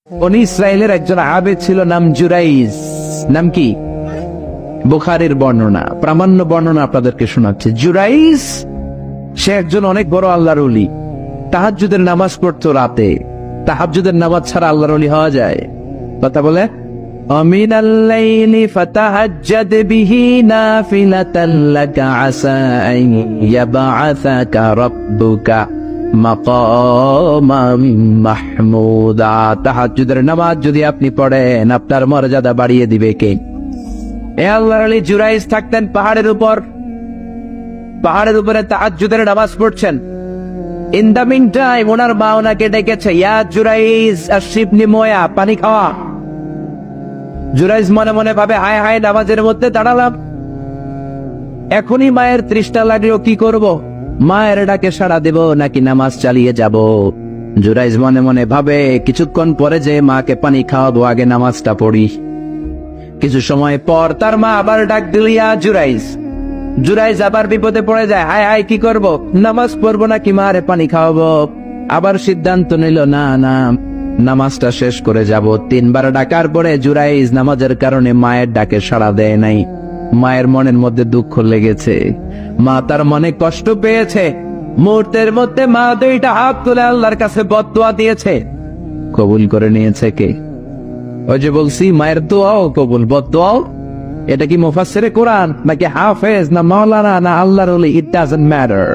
বনি ইসরায়েলের একজন আবেদ ছিল, নাম জুরাইজ। নাম কি? বুখারীর বর্ণনা, প্রামাণ্য বর্ণনা আপনাদেরকে শোনাচ্ছে। জুরাইজ সে একজন অনেক বড় আল্লাহর ওলি। তাহাজ্জুদের নামাজ পড়তো রাতে। তাহাজ্জুদের নামাজ ছাড়া আল্লাহর ওলি হওয়া যায়? কথা বলে আমিনাল লাইলি ফাতাহাজ্জাদ বিহি নাফিলাতান লাকা আসা আন ইয়াবআসাকা রাব্বুকা মাকামাম মাহমুদা। তাহাজ্জুদের নামাজ যদি আপনি পড়েন, আপনার মর্যাদা বাড়িয়ে দিবে কে? এ আল্লাহর ওলি জুরাইজ থাকতেন পাহাড়ের উপর। পাহাড়ের উপরে তাহাজ্জুদের নামাজ পড়ছেন। ইন দা মিন টাইম ওনার মা ওনাকে ডেকেছে, ইয়া জুরাইজ আশরিবনি মোয়া, পানি খাওয়া। জুরাইজ মনে মনে ভাবে, হায় হায়, নামাজের মধ্যে দাঁড়ালাম, এখনই মায়ের তৃষ্ণা লাগলো, কি করব? মায়ের ডাকে সাড়া দেব নাকি নামাজ চালিয়ে যাব? জুরাইজ মনে মনে ভাবে, কিছুক্ষণ পরে যে মাকে পানি খাওয়াবো, আগে নামাজটা পড়ি। কিছু সময় পর তার মা আবার ডাক দিল, ইয়া জুরাইজ। জুরাইজ আবার বিপদে পড়ে যায়, হায় হায়, কি করব? নামাজ পড়বো নাকি মারে পানি খাওয়াবো? আবার সিদ্ধান্ত নিল, না না, নামাজটা শেষ করে যাব। 3 বার ডাকার পরে জুরাইজ নামাজের কারণে মায়ের ডাকে সাড়া দেয় নাই। মায়ের মনের মধ্যে দুঃখ লেগেছে, মা তার মনে কষ্ট পেয়েছে। মুহূর্তের মধ্যে মা 2টা হাত তুলে আল্লাহর কাছে বদদুয়া দিয়েছে। কবুল করে নিয়েছে কে? ওই যে বলছি, মায়ের দোয়াও কবুল, বদদুয়াও। এটা কি মুফাসসিরে কোরআন নাকি হাফেজ না মাওলানা না আল্লাহর ওলি, ইট ডাজন্ট ম্যাটার।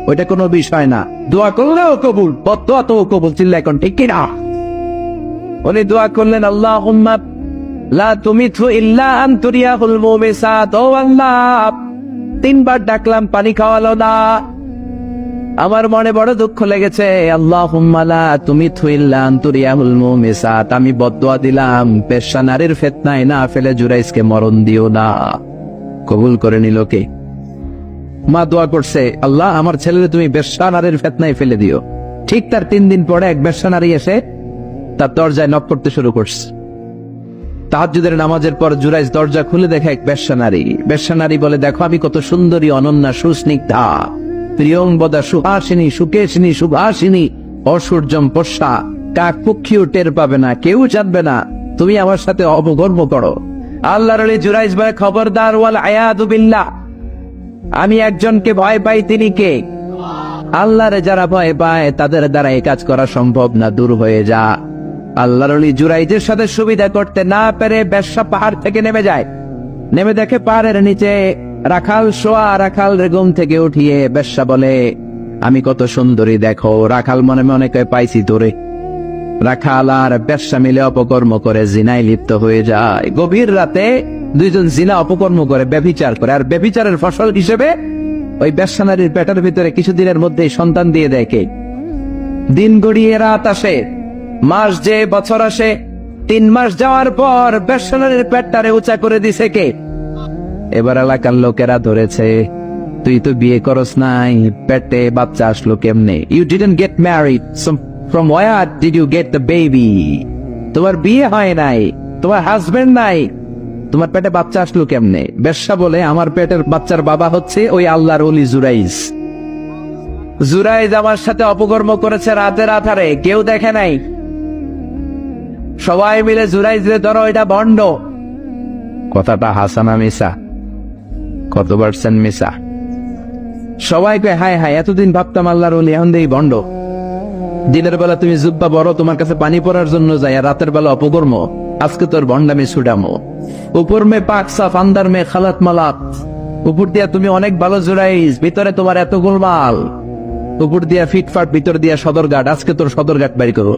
ওইটা কোনো বিষয় না। দোয়া করলেও কবুল, বদদুয়া তো কবুল। চিল্লা এখন ঠিক কিনা? উনি দোয়া করলেন, আল্লাহুম্মা লা তুমিতহু ইল্লা আন তুরিয়াহুল মুমিসাত। ও আল্লাহ, 3 বার ডাকলাম, পানি খাওয়ালো না। আমার মনে বড় দুঃখ লেগেছে। আল্লাহুম্মা লা তুমিতহু ইল্লা আন তুরিয়াহুল মুমিসাত। আমি বদদুয়া দিলাম, পেশা নারীর ফিতনায় না ফেলে জুরাইজকে মরণ দিও না। কবুল করে নিল কে? মা দোয়া করছে, আল্লাহ, আমার ছেলেরে তুমি বেশ্যা নারীর ফিতনায় ফেলে দিও। ঠিক তার 3 দিন পরে এক বেশ্যা নারী এসে তার দরজায় নক করতে শুরু করছে। তাহাজ্জুদের নামাজের পর জুরাইজ দরজা খুলে দেখে এক বেশ্যা নারী। বেশ্যা নারী বলে, দেখো আমি কত সুন্দরী, অনন্যা, সুস্নিগ্ধা, প্রিয়ংবদা, সুহাসিনী, সুকেশিনী, সুভাসিনী, অসূর্যম পোষা, কাক পক্ষীও টের পাবে না, কেউ জানবে না, তুমি আমার সাথে অবগর্ব করো। আল্লাহর ওলি জুরাইজ বলে, খবরদার, ওয়াল আয়াদু বিল্লাহ, আমি একজনকে ভয় পাই, তিনি কে? আল্লাহরে যারা ভয় পায় তাদের দ্বারা এই কাজ করা সম্ভব না, দূর হয়ে যা। আল্লাহর ওলি জুরাইজের সাথে সুবিধা করতে না পেরে বেশ্যা পাহাড় থেকে নেমে যায়। নেমে দেখে পাহাড়ের নিচে রাখাল শোয়া। রাখাল ঘুম থেকে উঠিয়ে বেশ্যা বলে, আমি কত সুন্দরী দেখো। রাখাল মনে মনে কয়, পাইছি তোরে। রাখাল আর বেশ্যা মিলে অপকর্ম করে জিনায় লিপ্ত হয়ে যায়। গভীর রাতে 2জন জিনা অপকর্ম করে, ব্যভিচার করে। আর ব্যভিচারের ফসল হিসেবে ওই বেশ্যা নারীর পেটের ভিতরে কিছুদিনের মধ্যেই সন্তান দিয়ে দেয় কে? দিন গড়িয়ে রাত আসে, মাস যে বছর আসে। 3 মাস যাওয়ার পর বেশ্যা নারীর পেটটারে উঁচা করে দিছে কে? এবার এলাকার লোকেরা ধরেছে, তুই তো বিয়ে করস নাই, পেটে বাচ্চা আসলো কেমনে? You didn't get married, so from where did you get the baby? তোমার বিয়ে হয় নাই, তোমার হাজবেন্ড নাই, তোমার পেটে বাচ্চা আসলো কেমনে? বেশ্যা বলে, আমার পেটের বাচ্চার বাবা হচ্ছে ওই আল্লাহর ওলি জুরাইজ। জুরাইজ আমার সাথে অপকর্ম করেছে রাতের আধারে, কেউ দেখে নাই। সবাই মিলে জুরাইজরে ধরো, এটা ভণ্ড। কথাটা হাসানা মিসা? কত পার্সেন্ট মিসা? সবাই কয়, হায় হায়, এতদিন ভাবতাম আল্লাহর ওলি, এখন দেই ভণ্ড। দিনের বেলা তুমি জুব্বা বড়, তোমার কাছে পানি পড়ার জন্য যাই, আর রাতের বেলা অপকর্ম। আজকে তোর ভণ্ডামি ছুটামো। উপর মে পাক সাফ, আন্দার মে খালাত মালাত। উপর দিয়া তুমি অনেক ভালো জুরাইজ, ভিতরে তোমার এত গোলমাল। উপর দিয়া ফিটফাট, ভিতর দিয়া সদরঘাট। আজকে তোর সদরঘাট বাড়ি করো।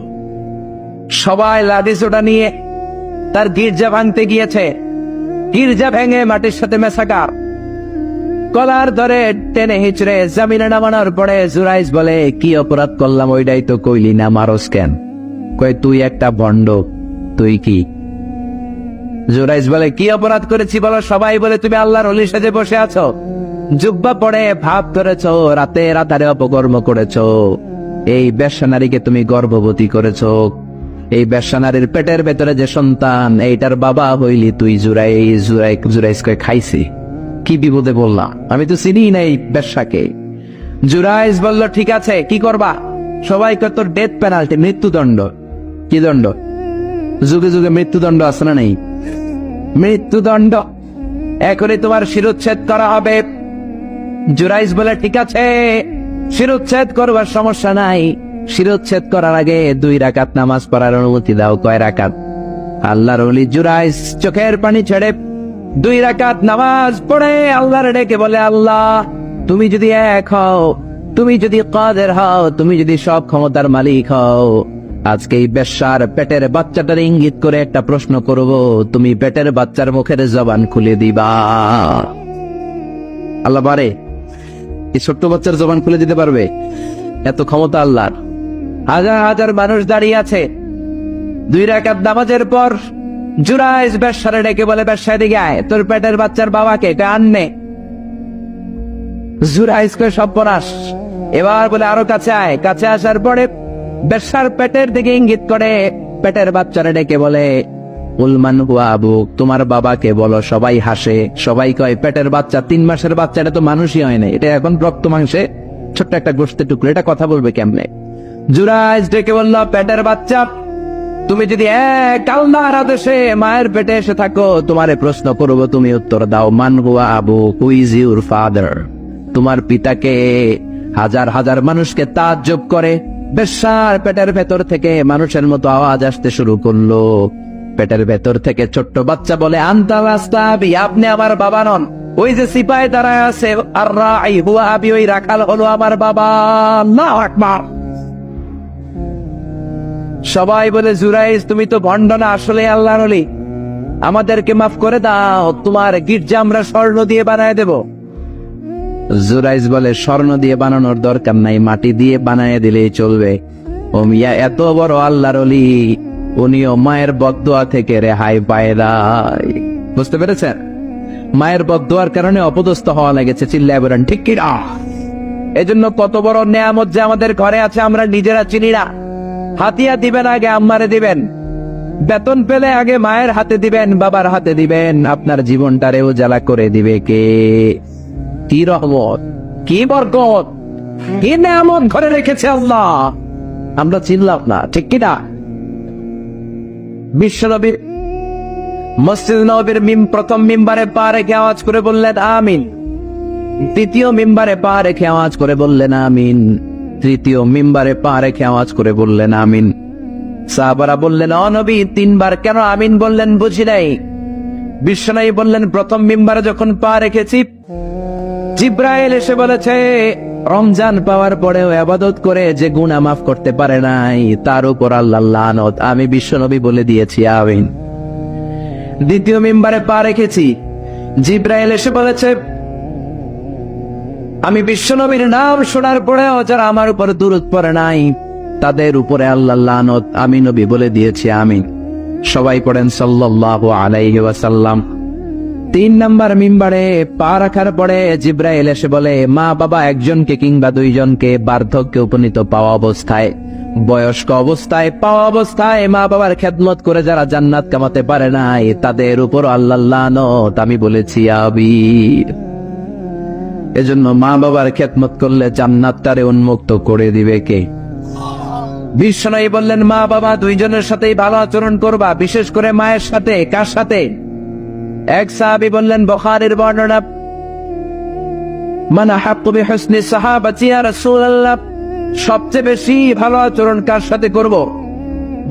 সবাই লাঠি সোটা নিয়ে তার গির্জা ভাঙতে গিয়েছে। গির্জা ভেঙে মাটির সাথে মেশাকার। কলার ধরে টেনে হিচড়ে জামিনে নামানোর পরে জুরাইজ বলে, কি অপরাধ করলাম? ওইটাই তো কইলি না, মারস কেন? কয়, তুই একটা ভণ্ড। তুই কি? জুরাইজ বলে, কি অপরাধ করেছি বলো? সবাই বলে, তুমি আল্লাহর ওলি সেজে বসে আছো, জুব্বা পড়ে ভাব ধরেছো, রাতে রাতারে অপকর্ম করেছো। এই বেশ্যা নারীকে তুমি গর্ভবতী করেছো। এই বেশ্যা নারীর পেটের ভেতরে যে সন্তান, এইটার বাবা হইলি তুই জুরাইজ। জুরাইজ কয়, খাইছি, কি বিপদে বললাম, আমি তো চিনি না এই বেশ্যাকে। জুরাইজ বলল, ঠিক আছে, কি করবা? সবাই কয়, তোর ডেথ পেনাল্টি, মৃত্যুদণ্ড। কি দণ্ড? যুগে যুগে মৃত্যুদণ্ড আছে না নেই? মৃত্যুদণ্ড, এখনই তোমার শিরোচ্ছেদ করা হবে। জুরাইজ বলে ঠিক আছে, শিরোচ্ছেদ করবার সমস্যা নাই, শিরোচ্ছেদ করার আগে 2 রাকাত নামাজ পড়ার অনুমতি দাও। কয় রাকাত? আল্লাহর ওলি জুরাইজ চোখের পানি ছেড়ে 2 রাকাত নামাজ পড়ে আল্লাহর ডেকে বলে, আল্লাহ তুমি যদি এক হও, তুমি যদি কাদের হও, তুমি যদি সব ক্ষমতার মালিক হও, আজকে এই বেশ্যার পেটের বাচ্চাটার ইঙ্গিত করে একটা প্রশ্ন করব, তুমি পেটের বাচ্চার মুখের জবান খুলে দিবা। আল্লাহ পারে? এই ছোট্ট বাচ্চার জবান খুলে দিতে পারবে? এত ক্ষমতা আল্লাহর। হাজার হাজার মানুষ দাঁড়িয়ে আছে। 2 রাকাত নামাজের পর জুরাইজ বেশ্যারে ডেকে বলে, বেশ্যা দিকে আয়, তোর পেটের বাচ্চার বাবাকে আননে। জুরাইজ কে সর্বনাশ। এবার বলে আরো কাছে আয়। কাছে আসার পরে বেশ্যার পেটের দিকে ইঙ্গিত করে পেটের বাচ্চারে ডেকে বলে, উলমান হুয়া আবুক, তোমার বাবাকে বলো। সবাই হাসে, সবাই কয় পেটের বাচ্চা, 3 মাসের বাচ্চা, এটা তো মানুষই হয় না, এটা এখন রক্ত মাংসে ছোট্ট একটা গোষ্ঠের টুকরো, এটা কথা বলবে কেমনে? জুরাইজ ডেকে বলল, পেটের বাচ্চা, তুমি যদি এক আল্লাহর আদেশে মায়ের পেটে এসে থাকো, তোমারে প্রশ্ন করবো, তুমি উত্তর দাও। মান হুয়া আবুক, হু ইজ ইউর ফাদার? তোমার পিতাকে? হাজার হাজার মানুষকে তাজ্জব করে। বেশ্যার পেটের ভেতর থেকে মানুষের মতো আওয়াজ আসতে শুরু করলো। পেটের ভেতর থেকে ছোট্ট বাচ্চা বলে, আনতা ওয়াস্তাবি, আপনি আমার বাবা নন। ওই যে সিপাহি দাঁড়ায় আছে, আর রাই হুয়া আবি, ওই রাখাল হলো আমার বাবা। আল্লাহু আকবার। সবাই বলে, জুরাইজ তুমি তো ভণ্ড না, আসলে আল্লাহর ওলি, আমাদেরকে মাফ করে দাও, তোমার গির্জা আমরা স্বর্ণ দিয়ে বানায় দেব। জুরাইজ বলে, স্বর্ণ দিয়ে বানানোর দরকার নাই, মাটি দিয়ে বানায় দিলেই চলবে। ও মিয়া, এত বড় আল্লাহর ওলি, উনিও মায়ের বদদোয়া থেকে রেহাই পায় নাই। বুঝতে পেরেছেন? মায়ের বদদোয়ার কারণে অপদস্থ হওয়া লেগেছে। চিল্লায় বলেন ঠিক কি না? এজন্য কত বড় নেয়ামত যে আমাদের ঘরে আছে আমরা নিজেরা চিনি না। হাতিয়া দিবেন আগে আম্মারে দিবেন, বেতন পেলে আগে মায়ের হাতে দিবেন, বাবার হাতে দিবেন, আপনার জীবনটারে উজালা করে দিবে কে? কি রহমত, কি বরকত, কি নেয়ামত ঘরে রেখেছে আল্লাহ, আমরা চিনলাম না। ঠিক কিনা? বিশ্বনবীর মসজিদ নববীর প্রথম মিম্বারে পা রেখে আওয়াজ করে বললেন আমিন। দ্বিতীয় মিম্বারে পা রেখে আওয়াজ করে বললেন আমিন। তৃতীয় মিম্বারে পা রেখে আওয়াজ করে বললেন আমিন। সাহাবারা বললেন, ও নবী, 3 বার কেন আমিন বললেন? বুঝি নাই। বিশ্বনবী বললেন, প্রথম মিম্বারে যখন পা রেখেছি, জিব্রাইল এসে বলেছে, রমজান পাওয়ার পরেও ইবাদত করে যে গুনাহ মাফ করতে পারে নাই, তার উপর আল্লাহর লানত। আমি বিশ্বনবী বলে দিয়েছি আমিন। দ্বিতীয় মিম্বারে পা রেখেছি, জিব্রাইল এসে বলেছে, আমি বিশ্বনবীর নাম শোনার পরেও যারা আমার উপর দুরূদ পড়ে নাই, তাদের উপরে আল্লাহর লানত। আমি নবী বলে দিয়েছি আমিন। সবাই পড়েন সাল্লাল্লাহু আলাইহি ওয়াসাল্লাম। 3 নাম্বার মিম্বারে পা রাখার পরে জিব্রাইল এসে বলে, মা বাবা একজনকে কিংবা 2 জনকে বার্ধক্যে উপনীত পাওয়া অবস্থায়, বয়স্ক অবস্থায়, পাওয়া অবস্থায় মা বাবার খেদমত করে যারা জান্নাত কামাতে পারে নাই, তাদের উপর আল্লাহর লানত। আমি বলেছি আমিন। এজন্য মা বাবার খেদমত করলে জান্নাতটারে উন্মুক্ত করে দিবে কে? বিশ্বনবী বললেন, মা বাবা 2 জনের সাথেই ভালো আচরণ করবা, বিশেষ করে মায়ের সাথে। কার সাথে? এক সাহাবী বললেন, বুখারীর বর্ণনা, মান আহাক্কু বিহুসনি সাহাবাতি ইয়া রাসূলুল্লাহ, সবচেয়ে বেশি ভালো আচরণ কার সাথে করব?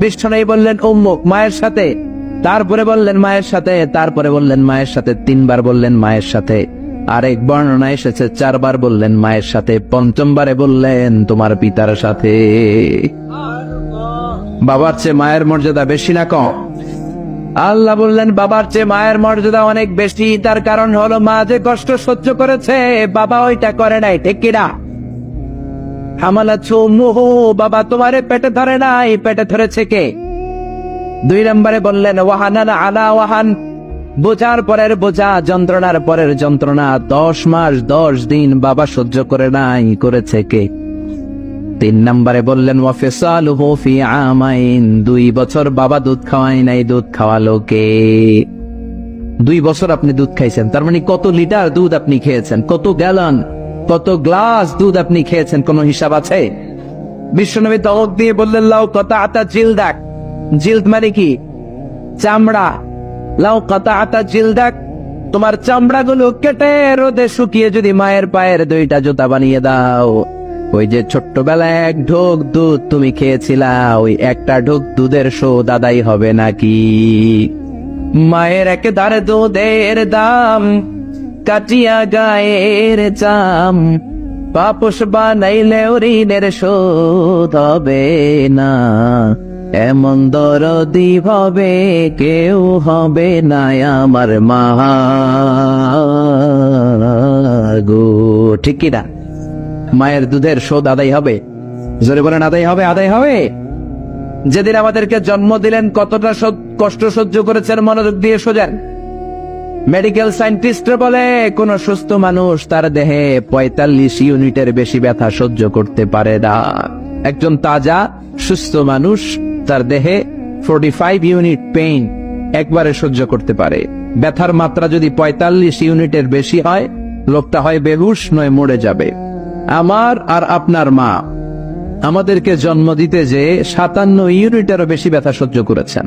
বিশ্বনবী বললেন, উম্মুক, মায়ের সাথে। তারপরে বললেন মায়ের সাথে, তারপরে বললেন মায়ের সাথে, 3 বার বললেন মায়ের সাথে। আরেক বর্ণনা এসেছে 4 বার বললেন মায়ের সাথে, 5ম বারে বললেন তোমার পিতার সাথে। বাবার চেয়ে মায়ের মর্যাদা বেশি না কম? আল্লাহ বললেন, বাবার চেয়ে মায়ের মর্যাদা অনেক বেশি। তার কারণ হলো, মা যে কষ্ট সহ্য করেছে, বাবা ওইটা করে নাই। ঠিক কিনা? হামালাতহু উম্মুহু, বাবা তোমারে পেটে ধরে নাই, পেটে ধরেছে কে? 2 নম্বরে বললেন ওয়াহানান আলা ওয়াহান, বোঝার পরের বোঝা, যন্ত্রণার পরের যন্ত্রণা 10 মাস 10 দিন বাবা সহ্য করে নাই, করেছে কে? 3 নম্বরে বললেন ওয়াফিসালুহু ফি আমাইন, 2 বছর বাবা দুধ খাওয়াই নাই, দুধ খাওয়ালো কে? 2 বছর আপনি দুধ খাইছেন, তার মানে কত লিটার দুধ আপনি খেয়েছেন, কত গ্যালন, কত গ্লাস দুধ আপনি খেয়েছেন, কোনো হিসাব আছে? বিশ্বনবী দওয়াত দিয়ে বললেন, লাউ কাতাআতা জিলদাক, জিলদ মানে কি? চামড়া, লাউ কাতাআতা জিলদাক, তোমার চামড়াগুলো কেটে রোদে শুকিয়ে যদি মায়ের পায়ের 2টা জুতা বানিয়ে দাও, ওই যে ছোট্টবেলায় 1 ঢোক দুধ তুমি খেয়েছিলা, ওই একটা ঢোক দুধের শোধ আদায় হবে নাকি? মায়ের একেদার দুধের দাম, কাটিয়া গায়ের চাম, পাপস বানাইলে ঋণের শোধ হবে না, এমন দরদি ভাবে কেউ হবে না আমার মা গো। ঠিক কিনা? মায়ের দুধের শোধ আদায় হবে? জোরে বলেন, আদায় হবে, আদায় হবে। যেদিন আমাদেরকে জন্ম দিলেন কতটা কষ্ট সহ্য করেছেন, মনোযোগ দিয়ে শোনেন। মেডিকেল সায়েন্টিস্টরা বলে কোন সুস্থ মানুষ তার দেহে 45 ইউনিটের বেশি ব্যথা সহ্য করতে পারে না। একজন তাজা সুস্থ মানুষ তার দেহে 45 ইউনিট পেইন একবারে সহ্য করতে পারে। ব্যথার মাত্রা যদি 45 ইউনিটের বেশি হয়, লোকটা হয় বেহুশ নয় মরে যাবে। আমার আর আপনার মা আমাদেরকে জন্ম দিতে যে 57 ইউনিটেরও বেশি ব্যথা সহ্য করেছেন,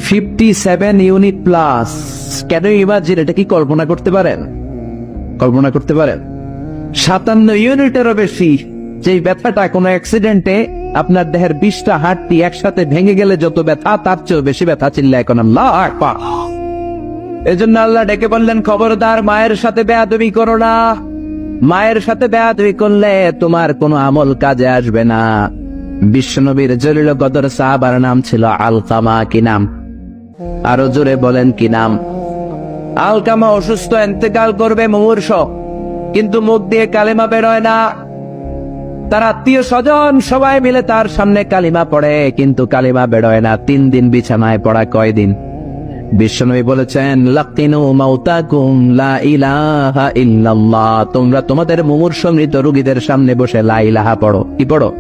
57 ইউনিট প্লাস। কেন ইমাজিন, এটা কি কল্পনা করতে পারেন? কল্পনা করতে পারেন? 57 ইউনিটেরও বেশি যে ব্যথাটা কোনো অ্যাক্সিডেন্টে আপনার দেহের 20টা হাড়টি একসাথে ভেঙে গেলে যত ব্যথা, তার চেয়েও বেশি ব্যথা। চিল্লা এখন আল্লাহু আকবার। এজন্য আল্লাহ ডেকে বললেন, খবরদার মায়ের সাথে বেয়াদবি করো না। মায়ের সাথে বেয়াদবি করলে তোমার কোনো আমল কাজে আসবে না। বিশ্বনবীর জলিল কদর সাহাবার নাম ছিল আলকামা। কি নাম? আরো জোরে বলেন, কি নাম? আলকামা অসুস্থ, ইন্তেকাল করবে, মুমূর্ষ, কিন্তু মুখ দিয়ে কালেমা বেরোয় না। তার আত্মীয় স্বজন সবাই মিলে তার সামনে কালিমা পড়ে, কিন্তু কালিমা বেরোয় না। 3 দিন বিছানায় পড়া। কয়দিন? বিশ্বনবী বলেছেন, লাকিনু মাউতাকুম লা ইলাহা ইল্লাল্লাহ, তোমরা তোমাদের মুমূর্ষ মৃত রোগীদের সামনে বসে লা ইলাহা পড়ো। কি পড়ো?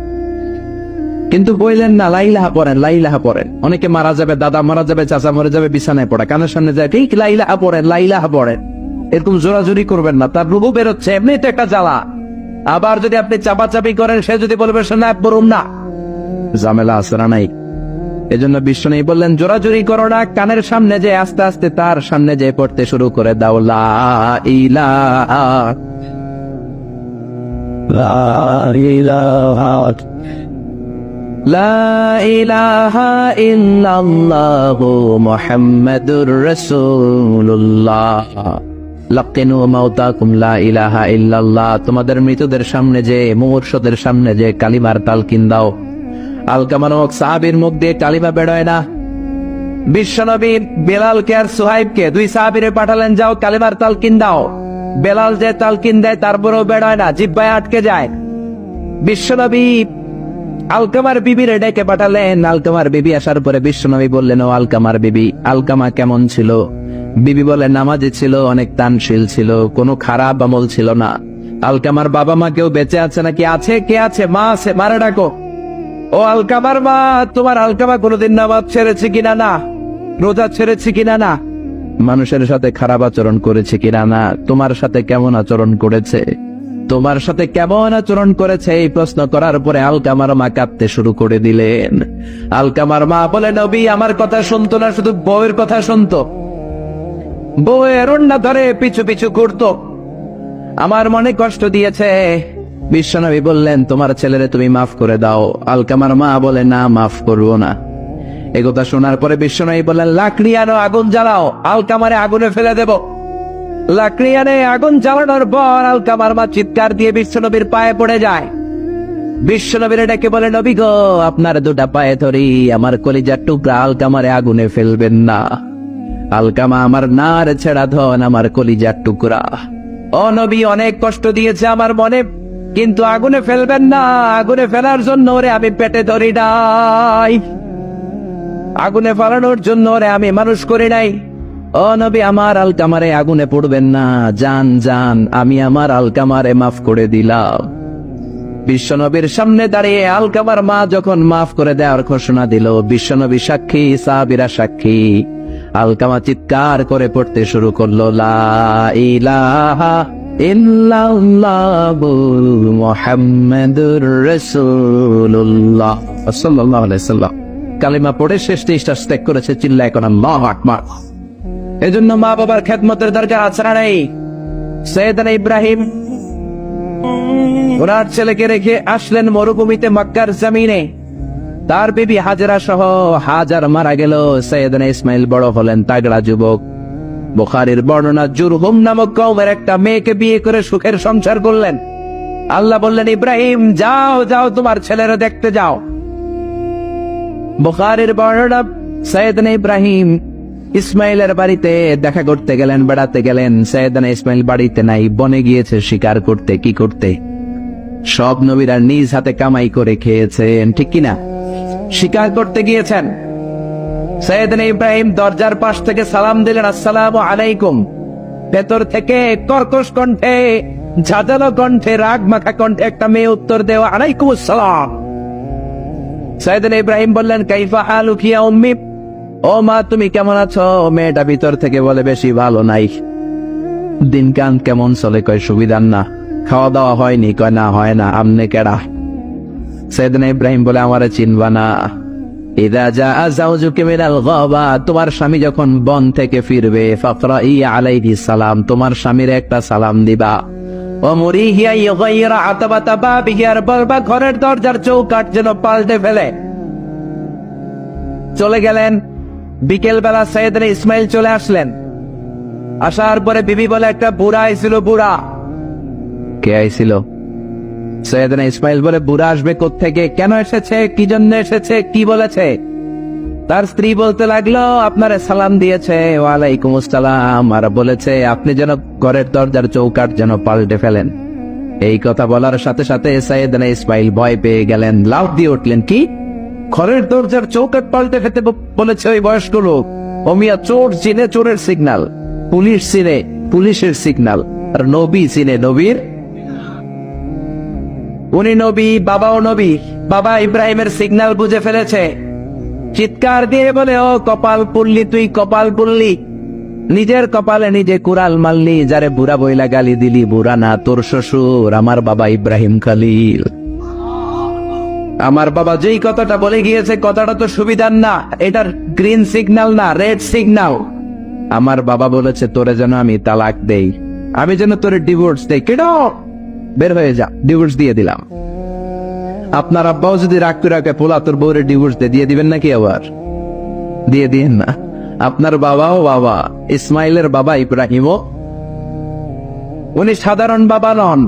কিন্তু বললেন না লা ইলাহা পড়েন, লা ইলাহা পড়েন। অনেকে মারা যাবে, দাদা মারা যাবে, চাচা মরে যাবে, বিছানায় পড়া, কানের সামনে যায়, ঠিক লা ইলাহা পড়েন, লা ইলাহা পড়েন। এরকম জোরাজুরি করবেন না, তার রূহ বেরোচ্ছে, এমনি তো একটা জ্বালা। আবার যদি আপনি চাপাচাপি করেন, সে যদি বলবে শোনা পড়ুন না, ঝামেলা আছে না নাই? এজন্য বিশ্বনবী বললেন, জোরাজুরি করো না, কানের সামনে যে আস্তে আস্তে তার সামনে যে পড়তে শুরু করে দাও, লা ইলাহা লা ইলাহা লা ইলাহা ইল্লাল্লাহু মুহাম্মাদুর রাসূলুল্লাহ। লাকিনু মাউতাকুম লা ইলাহা ইল্লাল্লাহ, তোমাদের মৃতদের সামনে যে, মুমূর্ষদের সামনে যে কালিমার তালকিন দাও। আলকামা নামক সাহাবীর মুখ দিয়ে কালিমা বেরোয় না। বিশ্বনবী বেলালকে আর সুহাইবকে, 2 সাহাবীরে পাঠালেন, যাও কালিমার তালকিন দাও। বেলাল যে তালকিন দেয় তারপরেও বেরোয় না, জিহ্বায় আটকে যায়। বিশ্বনবী আলকামার বিবিরে ডেকে পাঠালেন। আলকামার বিবি আসার পরে বিশ্বনবী বললেন, ও আলকামার বিবি, আলকামা কেমন ছিল? বিবি বলে, নামাজি ছিল, অনেক দানশীল ছিল, কোনো খারাপ আমল ছিল না। আলকামার বাবা মা কেউ বেঁচে আছে নাকি? আছে। কে আছে? মা আছে, মারে ডাকো। ও আলকামার মা, তোমার আলকামা কোনোদিন নামাজ ছেড়েছে কিনা? না। রোজা ছেড়েছে কিনা? না। মানুষের সাথে খারাপ আচরণ করেছে কিনা? না। তোমার সাথে কেমন আচরণ করেছে? তোমার সাথে কেমন আচরণ করেছে? এই প্রশ্ন করার পরে আলকামার মা কাঁদতে শুরু করে দিলেন। আলকামার মা বলে, নবী আমার কথা শুনতো না, শুধু বউয়ের কথা শুনতো। বউয়ের ওড়না ধরে পিছু পিছু ঘুরতো, আমার মনে কষ্ট দিয়েছে। বিশ্বনবী বললেন, তোমার ছেলেরে তুমি মাফ করে দাও। আলকামার মা বলে, না, মাফ করবো না। একথা শোনার পরে বিশ্বনবী বললেন, লাকড়ি আনো, আগুন জ্বালাও, আলকামারে আগুনে ফেলে দেব। লাকড়ি আনে, আগুন জ্বালানোর পর আলকামার মা চিৎকার দিয়ে বিশ্বনবীর পায়ে পড়ে যায়। বিশ্বনবীর ডেকে বলে, নবী গো, আপনার 2টা পায়ে ধরি, আমার কলিজার টুকরা আলকামারে আগুনে ফেলবেন না। আলকামা আমার নার ছেড়া ধন, আমার কলিজার টুকরা। ও নবী, অনেক কষ্ট দিয়েছে আমার মনে, কিন্তু আগুনে ফেলবেন না। আগুনে ফেলার জন্য ওরে আমি পেটে ধরি নাই, আগুনে ফেলানোর জন্য ওরে আমি মানুষ করি নাই। ও নবী, আমার আলকামারে আগুনে পড়বেন না, জান জান, আমি আমার আলকামারে মাফ করে দিলাম। বিশ্বনবীর সামনে দাঁড়িয়ে আলকামার মা যখন মাফ করে দেওয়ার ঘোষণা দিল, বিশ্বনবী সাক্ষী, সাহাবীরা সাক্ষী, আলকামা চিৎকার করে পড়তে শুরু করলো, লা ইলাহা ইল্লাল্লাহু মুহাম্মাদুর রাসূলুল্লাহ সাল্লাল্লাহু আলাইহি সাল্লাম। কালিমা পড়ে শেষ নিঃশ্বাস ত্যাগ করেছে। চিল্লা এখন আল্লাহু আকবার। এজন্য মা বাবার খেদমতের দরকার আছে না নাই? সৈয়দনা ইব্রাহিম ওনার ছেলেকে রেখে আসলেন মরুভূমিতে মক্কার জমিনে। তার বিবি হাজেরা সহ হাজার মারা গেল। সৈয়দনা ইসমাইল বড় হলেন, তাগড়া যুবক। বুখারীর বর্ণনা, জুরহুম নামক কওমের একটা মেয়েকে বিয়ে করে সুখের সংসার করলেন। আল্লাহ বললেন, ইব্রাহিম যাও যাও তোমার ছেলেরা দেখতে যাও। বুখারীর বর্ণনা, সৈয়দনা ইব্রাহিম ইসমাইলের বাড়িতে দেখা করতে গেলেন, বেড়াতে গেলেন। সৈয়দনা ইসমাইল বাড়িতে নাই, বনে গিয়েছে শিকার করতে। কি করতে? সব নবীরা নিজ হাতে কামাই করে খেয়েছেন, ঠিক কিনা? শিকার করতে গিয়েছেন। সৈয়দনা ইব্রাহিম দরজার পাশ থেকে সালাম দিলেন, আসসালামু আলাইকুম। ভেতর থেকে কর্কশ কণ্ঠে, ঝাঁঝালো কণ্ঠে, রাগ মাখা কণ্ঠে একটা মেয়ে উত্তর দেওয়া, আলাইকুম আসসালাম। সৈয়দনা ইব্রাহিম বললেন, কাইফা হালুকি ইয়া উম্মি, ও মা তুমি কেমন আছো? মেয়েটা ভিতর থেকে বলে, বেশি ভালো নাই। দিনকান কেমন চলে? কয় সুবিধার না। খাওয়া দাওয়া হয়নি? কয় না, হয় না। আমনে কেডা? সৈয়দনা ইব্রাহিম বলে, আমারে চিনবা না? ইদা জাআ যাওজুকা মিনাল গাবা, তোমার স্বামী যখন বন থেকে ফিরবে, ফাকরাই আলাইহিস সালাম, তোমার স্বামীর একটা সালাম দিবা। ও মুরিহিয়া ইগাইরা আতাবাতা বাবিহি, আর বলবা ঘরের দরজার চৌকাঠ যেন পাল্টে ফেলে। চলে গেলেন। বিকেল বেলা সৈয়দনা ইসমাইল চলে আসলেন। আসার পরে বিবি বলে, একটা বুড়া আইছিল। বুড়া? কে আইছিল? সৈয়দনা ইসমাইল বলে, বুড়া আসবে কোত্থেকে? কেন এসেছে? কি জন্য এসেছে? কি বলেছে? তার স্ত্রী বলতে লাগলো, আপনারে সালাম দিয়েছে। ওয়ালাইকুম আসসালাম। আর বলেছে আপনি যেন ঘরের দরজার চৌকাঠ যেন পাল্টে ফেলেন। এই কথা বলার সাথে সাথে সৈয়দনা ইসমাইল ভয় পেয়ে গেলেন, লাফ দিয়ে উঠলেন। কি? ঘরের দরজার চৌকাঠ পাল্টে ফেলতে বলেছে ওই বয়স্ক লোক? ও মিয়া, চোর চিনে চোরের সিগন্যাল, পুলিশ চিনে পুলিশের সিগন্যাল, আর নবী চিনে নবীর। উনি নবী, বাবাও নবী। বাবা ইব্রাহিমের সিগন্যাল বুঝে ফেলেছে। চিৎকার দিয়ে বলে, ও কপাল পুল্লি, তুই কপাল পুল্লি। নিজের কপালে নিজে কুড়াল মারলি। যারে বুড়া বইলা গালি দিলি, বুড়া না, তোর শ্বশুর, আমার বাবা ইব্রাহিম খলিল। আমার বাবা যেই কথাটা বলে গিয়েছে, কথাটা তো সুবিধার না। এটার গ্রিন সিগন্যাল না, রেড সিগন্যাল। আমার বাবা বলেছে তোরে যেন আমি তালাক দেই, আমি যেন তোরে ডিভোর্স দেই। কেন? বের হয়ে যা। ডিভোর্স দিয়ে দিলাম। আপনার আব্বাও যদি রাগ করে রাখে, পোলা তোর বউরে ডিভোর্স দিয়ে দিবেন নাকি? আবার দিয়ে দিয়েন না। আপনার বাবাও বাবা, ইসমাইলের বাবা ইব্রাহিমও। উনি সাধারণ বাবা নন,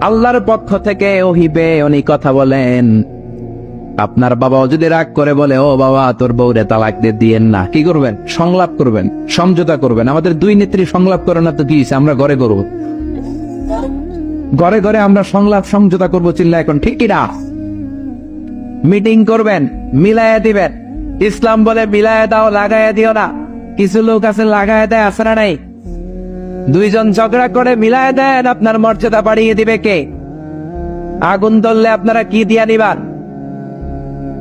আল্লাহর পক্ষ থেকে ওহিবে উনি কথা বলেন। আপনার বাবাও যদি রাগ করে বলে, ও বাবা তোর বউরে তালাক দিয়েন না, কি করবেন? সংলাপ করবেন, সমঝোতা করবেন। আমাদের দুই নেত্রী সংলাপ করে না তো কি হইছে? আমরা ঘরে করবো, ঘরে ঘরে আমরা সংলাপ সমঝোতা করবো। চিল্লা এখন, ঠিক কিনা? মিটিং করবেন, মিলাইয়া দিবেন। ইসলাম বলে মিলাইয়া দাও, লাগাইয়া দিও না। কিছু লোক আছে লাগাইয়া দেয়, আছে না নাই? দুইজন ঝগড়া করে মিলাইয়া দেন, আপনার মর্যাদা বাড়িয়ে দিবে কে? আগুন ধরলে আপনারা কি দিয়া নিবান?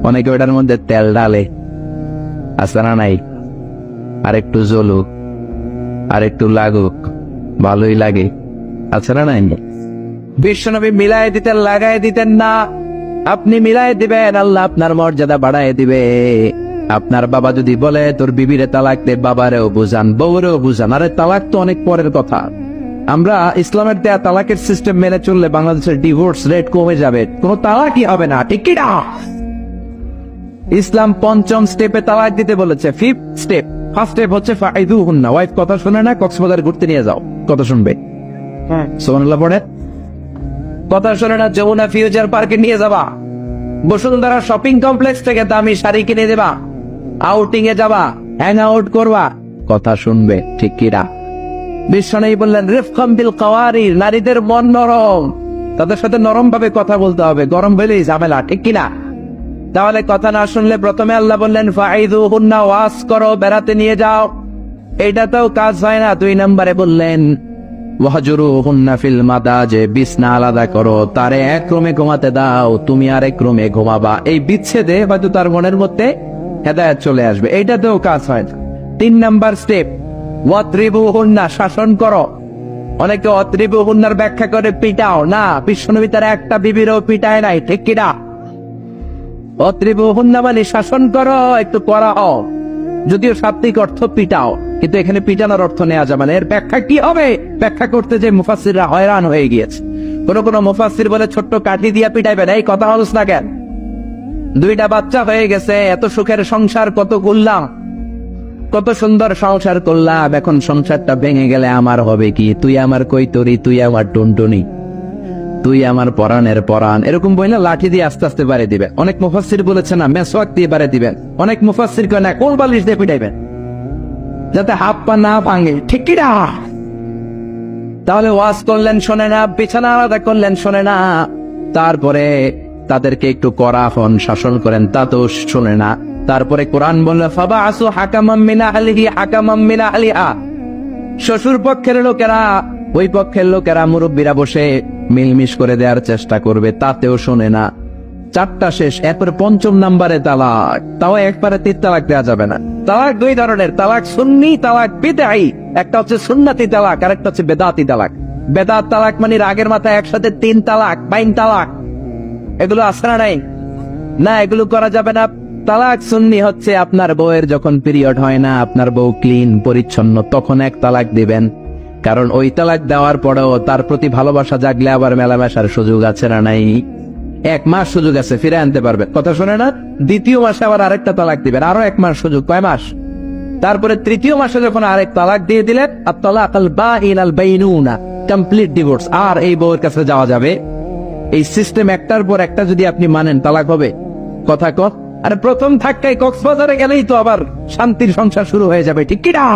অনেকে ওটার মধ্যে তেল ঢালে, আছে না নাই? আর একটু জ্বলুক, আর একটু লাগুক, ভালোই লাগে, আছে না নাই? বিশ্বনবী মিলাই দিতেন, লাগাই দিতেন না। আপনি মিলাই দিবেন, আল্লাহ আপনার মর্যাদা বাড়ায় দিবে। আপনার বাবা যদি বলে তোর বিবিরে তালাক দে, বাবারেও বুঝান, বউরেও বুঝান। আরে তালাক তো অনেক পরের কথা। আমরা ইসলামের দেয়া তালাকের সিস্টেম মেনে চললে বাংলাদেশের ডিভোর্স রেট কমে যাবে, কোনো তালাকই হবে না, ঠিক কি না? ইসলাম পঞ্চম স্টেপে তালাক দিতে বলেছে, ফিফথ স্টেপ। ফার্স্ট স্টেপ হচ্ছে ফাইদুহুন্না, ওয়াইফ কথা শুনে না, কক্সবাজার ঘুরতে নিয়ে যাও, কথা শুনবে। সুবহানাল্লাহ পড়ে। কথা শুনে না, যমুনা ফিউচার পার্কে নিয়ে যাবা, বসুন্ধরা শপিং কমপ্লেক্স থেকে দামি শাড়ি কিনে দেবা, আউটিং এ যাবা, হ্যাং আউট করবা, কথা শুনবে, ঠিক কিনা? বিশ্বনবী বললেন, রিফকাম বিল কাওয়ারির, নারীদের মন নরম, তাদের সাথে নরম ভাবে কথা বলতে হবে, গরম হইলেই ঝামেলা, ঠিক কিনা? তাহলে কথা না শুনলে প্রথমে আল্লাহ বললেন ফাইদুহুন্না, ওয়াজ করো, বেড়াতে নিয়ে যাও। এইটাতেও কাজ হয় না, 2 নম্বরে বললেন ওয়াহজুরুহুন্না ফিল মাদাজে, বিছনা আলাদা করো, তারে এক রুমে ঘুমাতে দাও, তুমি আরেক রুমে ঘুমাবা। এই বিচ্ছেদে হয়তো তার মনের মধ্যে হেদায়েত চলে আসবে, এইটাতেও কাজ হয় না। 3 নাম্বার স্টেপ, ওয়াত্রিবুহুন্না, শাসন করো। অনেকে ওয়াত্রিবুহুন্নার ব্যাখ্যা করে পিটাও, না, বিশ্বনবী তার একটা বিবিরও পিটায় নাই, ঠিক কিনা? অত্রিবহুন্না মানে শাসন করো, একটু করা হও। যদিও শাব্দিক অর্থ পিটাও, কিন্তু এখানে পিটানোর অর্থ নেওয়া যাবে না। এর ব্যাখ্যা কি হবে? ব্যাখ্যা করতে যে মুফাসসিররা হয়রান হয়ে গিয়েছে। কোন মুফাসসির বলে ছোট্ট কাঠি দিয়া পিটাইবেন, এই কথা হলস না কেন? 2টা বাচ্চা হয়ে গেছে, এত সুখের সংসার কত করলাম, কত সুন্দর সংসার করলাম, এখন সংসারটা ভেঙে গেলে আমার হবে কি? তুই আমার কৈতরি, তুই আমার টুনটুনি, তুই আমার পরাণের পরাণ, এরকম বইলে লাঠি দিয়ে আস্তে আস্তে বাড়ি দিবে। অনেক মুফাসসির বলেছে না মেসওয়াক দিয়ে বাড়ি দিবেন, অনেক মুফাসসির কয় না কোল বালিশ দিয়ে পিটাইবেন, যাতে হাত পা না ভাঙে। ঠিক কি না? তাহলে ওয়াজ করলেন শোনে না, বিছানা আলাদা করলেন শোনে না, তারপরে তাদেরকে একটু কড়া হন, শাসন করেন, তা তো শোনে না। তারপরে কোরআন বলল ফাবাআসু হাকামাম মিন আহলিহি হাকামাম মিন আহলিহা, শ্বশুর পক্ষের লোকেরা, ওই পক্ষের লোকেরা, মুরব্বীরা বসে মিলমিশ করে দেওয়ার চেষ্টা করবে, তাতেও শোনে না। 4টা শেষ, এরপরে 5ম নাম্বারে তালাক, তাও একবারে 3 তালাক দেওয়া যাবে না। তালাক 2 ধরনের, তালাক সুন্নি, তালাক বিদআই। একটা হচ্ছে সুন্নতি তালাক, আর একটা হচ্ছে বেদাতি তালাক। বেদাত তালাক মানে রাগের মাথায় একসাথে 3 তালাক, 5 তালাক, এগুলো আছে না নাই? না, এগুলো করা যাবে না। তালাক সুন্নি হচ্ছে আপনার বউয়ের যখন পিরিয়ড হয় না, আপনার বউ ক্লিন পরিচ্ছন্ন, তখন 1 তালাক দিবেন। কারণ ওই তালাক দেওয়ার পরেও তার প্রতি ভালোবাসা জাগলে আবার মেলামেশার সুযোগ আছে না নাই? 1 মাস সুযোগ আছে, ফিরে আনতে পারবে, কথা শোনে না? 2য় মাসে আবার আরেকটা তালাক দিবেন, আরো 1 মাস সুযোগ, কয় মাস? তারপরে 3য় মাসে যখন আরেক তালাক দিয়ে দিলেন, আত-তালাকাল বাঈন আল বাইনুনা, কমপ্লিট ডিভোর্স, আর এই বউয়ের কাছে যাওয়া যাবে। এই সিস্টেম একটার পর একটা যদি আপনি মানেন, তালাক হবে। কথা কর, আরে প্রথম ধাক্কায় কক্সবাজারে গেলেই তো আবার শান্তির সংসার শুরু হয়ে যাবে। ঠিক কি না?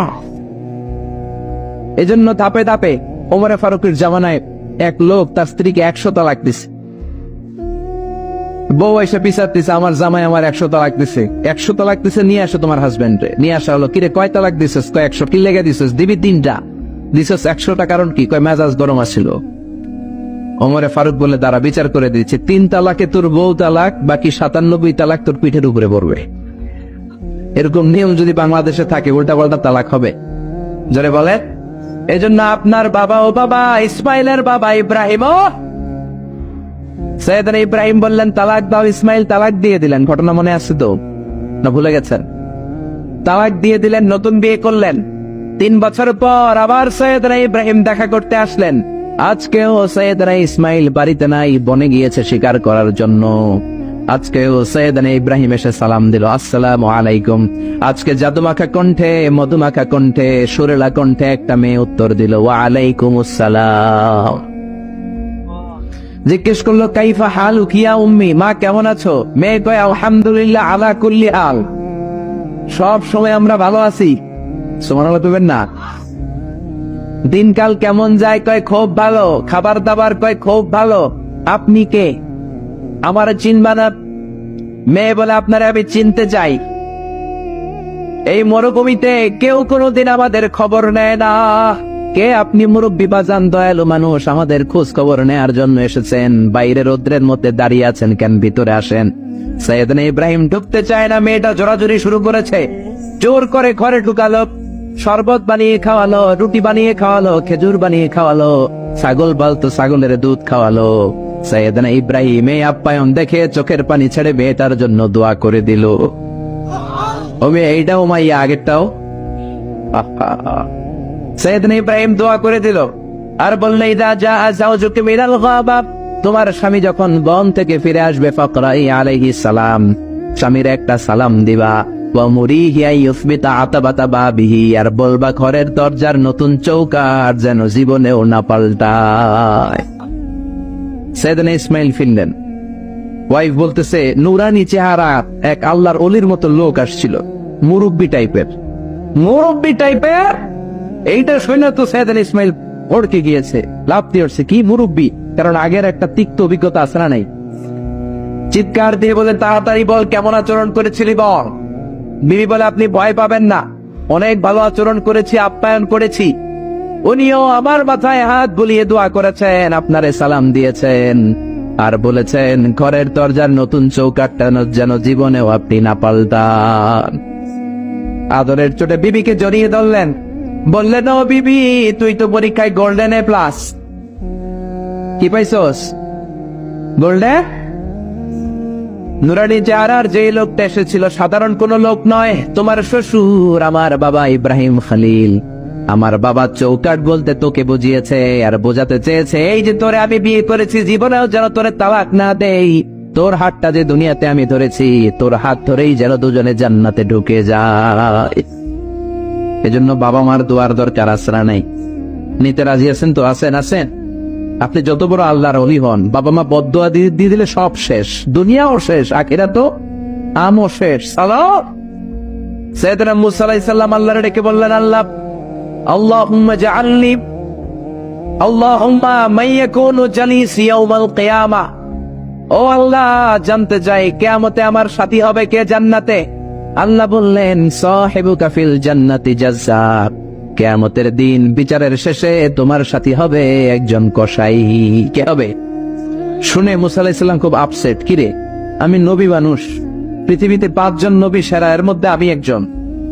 এজন্য ধাপে ধাপে ওমরে ফারুকের জামানায় এক লোক তার স্ত্রীকে 100 তালাক দিছে। বউ এসে পিছাতেছে, আমার জামাই আমার 100 তালাক দিছে। 100 তালাক দিছে, নিয়ে আসো তোমার হাজবেন্ডে। নিয়ে আসা হলো, কিরে কয় তালাক দিছিস? কয় 100। কি লেগে দিছিস? দিবি 3টা। দিছিস 100টা, কারণ কি? কয় মেজাজ গরম আছিল। ওমরে ফারুক বলে দাঁড়া, বিচার করে দিচ্ছে, 3 তালাকে তোর বউ তালাক, বাকি 97 তালাক তোর পিঠের উপরে পড়বে। এরকম নিয়ম যদি বাংলাদেশে থাকে, উল্টা পাল্টা তালাক হবে। জোরে বলে। এজন্য আপনার বাবা ও বাবা ইসমাইলের বাবা ইব্রাহিম, সৈয়দনা ইব্রাহিম বললেন তালাক দাও, ইসমাইল তালাক দিয়ে দিলেন। ঘটনা মনে আছে তো, না ভুলে গেছেন? তালাক দিয়ে দিলেন, নতুন বিয়ে করলেন। 3 বছর পর আবার সৈয়দনা ইব্রাহিম দেখা করতে আসলেন। আজকেও সৈয়দনা ইসমাইল বাড়িতে নাই, বনে গিয়েছে শিকার করার জন্য। আজকেও সৈয়দনা ইব্রাহিম এসে সালাম দিল, আসসালামু আলাইকুম। আজকে জাদুমাখা কণ্ঠে, মধুমাখা কণ্ঠে, সুরেলা কণ্ঠে একটা মেয়ে উত্তর দিল, ওয়া আলাইকুমুস সালাম। জিজ্ঞেস করলো কাইফা হালুক ইয়া উম্মি, মা কেমন আছো? মেয়ে কয় আলহামদুলিল্লাহ আলা কুল্লি হাল, সব সময় আমরা ভালো আছি। সুবহানাল্লাহ বলবেন না? দিনকাল কেমন যায়? কয় খুব ভালো। খাবার দাবার? কয় খুব ভালো। আপনি কে? আমার চিনবা না? মেয়ে বলে আপনারা আমি চিনতে চাই। এই মরুভূমিতে কেউ কোনোদিন আমাদের খবর নেয় না। কে আপনি? মুরব্বী বাজান, দয়ালু মানুষ, আমাদের খোঁজ খবর নেয়ার জন্য এসেছেন। বাইরে রোদ্রের মধ্যে দাঁড়িয়ে আছেন কেন? ভিতরে আসেন। সৈয়দনা ইব্রাহিম ঢুকতে চায় না, মেয়েটা জোরাজুরি শুরু করেছে। জোর করে ঘরে ঢুকালো, শরবত বানিয়ে খাওয়ালো, রুটি বানিয়ে খাওয়ালো, খেজুর বানিয়ে খাওয়ালো, ছাগল বলতো ছাগলের দুধ খাওয়ালো। সৈয়দনা ইব্রাহিম এই আপ্যায়ন দেখে চোখের পানি ছেড়ে মেয়েটার জন্য দোয়া করে দিল। ও মেয়ে, এইটাও মাইয়া, আগেরটাও। সৈয়দনা ইব্রাহিম দোয়া করে দিল, আর বললে ইদা জা যাওজুকা মিনাল গাবা, তোমার স্বামী যখন বন থেকে ফিরে আসবে, ফাকরাই আলাইহিস সালাম, স্বামীর একটা সালাম দিবা। ওয়া মুরিহি আইয়ুসবিতা আতাবাতা বাবিহি, আর বলবা ঘরের দরজার নতুন চৌকাঠ যেন জীবনেও না পাল্টায়। সৈয়দনা ইসমাইল ফিরলেন। ওয়াইফ বলতেছে, নুরানি চেহারা এক আল্লাহর ওলির মতো লোক আসছিল, মুরব্বী টাইপের। মুরব্বী টাইপের? এইটা শুনে তো সৈয়দনা ইসমাইল ভড়কে গিয়েছে, লাফ দিয়ে উঠছে, কি মুরব্বী? কারণ আগের একটা তিক্ত অভিজ্ঞতা আছে না নাই? চিৎকার দিয়ে বলে, তাড়াতাড়ি বল কেমন আচরণ করেছিলি বল। বিবি বলে, আপনি ভয় পাবেন না, অনেক ভালো আচরণ করেছি, আপ্যায়ন করেছি। উনিও আমার মাথায় হাত বুলিয়ে দোয়া করেছেন, আপনারে সালাম দিয়েছেন, আর বলেছেন ঘরের দরজার নতুন চৌকাঠটা যেন জীবনেও আপনি না পাল্টান। আদরের চোটে বিবিকে জড়িয়ে ধরলেন, বললেন, ও বিবি, তুই তো পরীক্ষায় গোল্ডেন এ প্লাস। কি পাইছস? গোল্ডেন? নুরানি চেহারার যে লোকটা এসেছিল সাধারণ কোনো লোক নয়, তোমার শ্বশুর আমার বাবা ইব্রাহিম খলিল। আমার বাবা চৌকাট বলতে তোকে বুঝিয়েছে আর বোঝাতে চেয়েছে, এই যে তোরে আমি বিয়ে করেছি, জীবনেও যেন তোরে তালাক না দেই। তোর হাতটা যে দুনিয়াতে আমি ধরেছি, তোর হাত ধরেই যেন দুজনে জান্নাতে ঢুকে যায়। এজন্য বাবা মার দোয়ার দরকার আসরা নাই। নিতে রাজি আছেন তো? আছেন। আপনি যত বড় আল্লাহর ওলি হন, বাবা মা বদদোয়া দিয়ে দিলে সব শেষ, দুনিয়াও শেষ, আখিরাতও আমও শেষ। সালাম। সাইয়েদনা মুসা আলাইহিস সালাম আল্লাহরে ডেকে বললেন, আল্লাহুম্মা জাআলনি আল্লাহুম্মা মাইয়াকুনু জালিসি ইয়াউমাল কিয়ামা। ও আল্লাহ, জানতে চাই কিয়ামতে আমার সাথী হবে কে জান্নাতে? আল্লাহ বললেন, সাহিবুকা ফিল জান্নাতি জাজ্জাব। কিয়ামতের দিন বিচারের শেষে তোমার সাথী হবে একজন কসাই। কে হবে? শুনে মুসা আলাইহিস সালাম খুব আপসেট। কিরে, আমি নবী মানুষ, পৃথিবীতে 5 জন নবী সেরা, এর মধ্যে আমি একজন।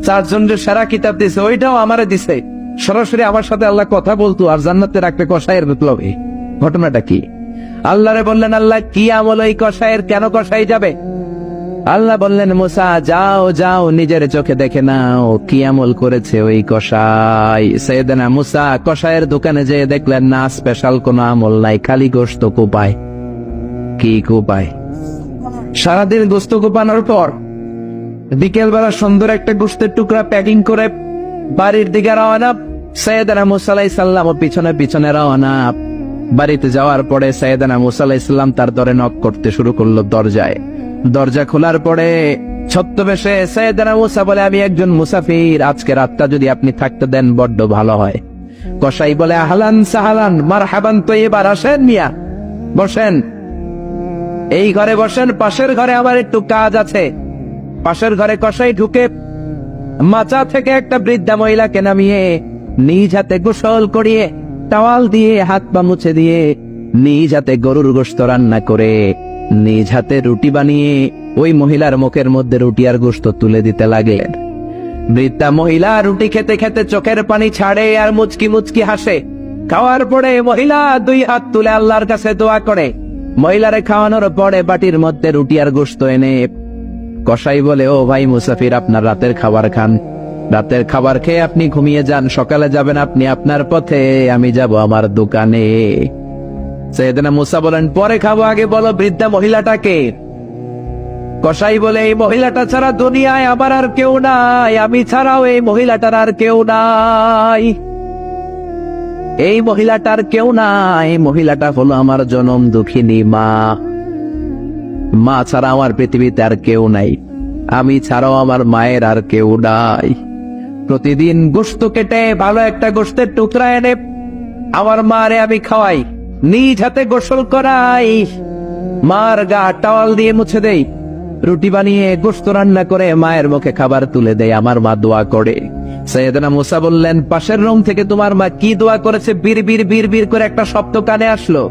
4 জনের সেরা কিতাব দিছে, ওইটাও আমারে দিছে। সরাসরি আমার সাথে আল্লাহ কথা বলতো, আর জান্নাতে রাখবে কসাইয়ের বিপ্লবে। ঘটনাটা কি? আল্লাহরে বললেন, আল্লাহ কি আমল ওই কসাইয়ের, কেন কসাই যাবে? আল্লাহ বললেন, মুসা যাও নিজের চোখে দেখে নাও কি আমল করেছে ওই কসাই। সাইয়েদনা মুসা কসাইয়ের দোকানে যেয়ে দেখলেন না, স্পেশাল কোনো আমল নাই, খালি গোশত কোপায়। কি কোপায়? সারাদিন গোশত কোপানোর পর বিকেল বেলা সুন্দর একটা গোশতের টুকরা প্যাকিং করে বাড়ির দিকে রওনা। সাইয়েদনা মুসা আলাইহিস সালাম পিছনে পিছনে রওনা। বাড়িতে যাওয়ার পরে সাইয়েদনা মুসা আলাইহিস সালাম তার দরে নক করতে শুরু করলো দরজায়। দরজা খোলার পরে ছদ্মবেশে সাইয়েদনা মুসা বলে, আমি একজন মুসাফির, আজকে রাতটা যদি আপনি থাকতে দেন বড্ড ভালো হয়। কসাই বলে, আহলান সাহালান মারহাবান, তো এবার আসেন মিয়া, বসেন, এই ঘরে বসেন, পাশের ঘরে আমার একটু কাজ আছে। পাশের ঘরে কসাই ঢুকে মাচা থেকে একটা বৃদ্ধা মহিলাকে নামিয়ে নিজ হাতে গোসল করিয়ে টাওয়াল দিয়ে হাত পা মুছে দিয়ে নিজ হাতে গরুর গোশত রান্না করে নিজ হাতে রুটি বানিয়ে ওই মহিলার মুখের মধ্যে রুটি আর গোশত তুলে দিতে লাগলেন। বৃদ্ধা মহিলা রুটি খেতে খেতে চোখের পানি ছাড়ে আর মুচকি মুচকি হাসে। খাওয়ার পরে মহিলা 2 হাত তুলে আল্লাহর কাছে দোয়া করে। মহিলারে খাওয়ানোর পরে বাটির মধ্যে রুটি আর গোশত এনে কসাই বলে, ও ভাই মুসাফির, আপনার রাতের খাবার খান, রাতের খাবার খেয়ে আপনি ঘুমিয়ে যান, সকালে যাবেন আপনি আপনার পথে, আমি যাব আমার দোকানে। সাইয়েদনা মুসা বলেন, পরে খাবো, আগে বলো বৃদ্ধা মহিলাটাকে। কসাই বলে, এই মহিলাটা ছাড়া দুনিয়ায় আমার আর কেউ নাই, আমি ছাড়াও এই মহিলাটার আর কেউ নাই। এই মহিলাটার কেউ নাই, মহিলাটা হলো আমার জনম দুঃখিনী মা। মা ছাড়া আমার পৃথিবীতে আর কেউ নাই, আমি ছাড়াও আমার মায়ের আর কেউ নাই। প্রতিদিন গোশত কেটে ভালো একটা গোশতের টুকরা এনে আমার মারে আমি খাওয়াই, নিজ হাতে গোসল করাই, মার গা টাওয়াল দিয়ে মুছে দেই, রুটি বানিয়ে গোশত রান্না করে মায়ের মুখে খাবার তুলে দেয়, আমার মা দোয়া করে। সাইয়েদনা মুসা বললেন, পাশের রুম থেকে তোমার মা কি দোয়া করেছে? বীর বীর বীর বীর করে একটা শব্দ কানে আসলো,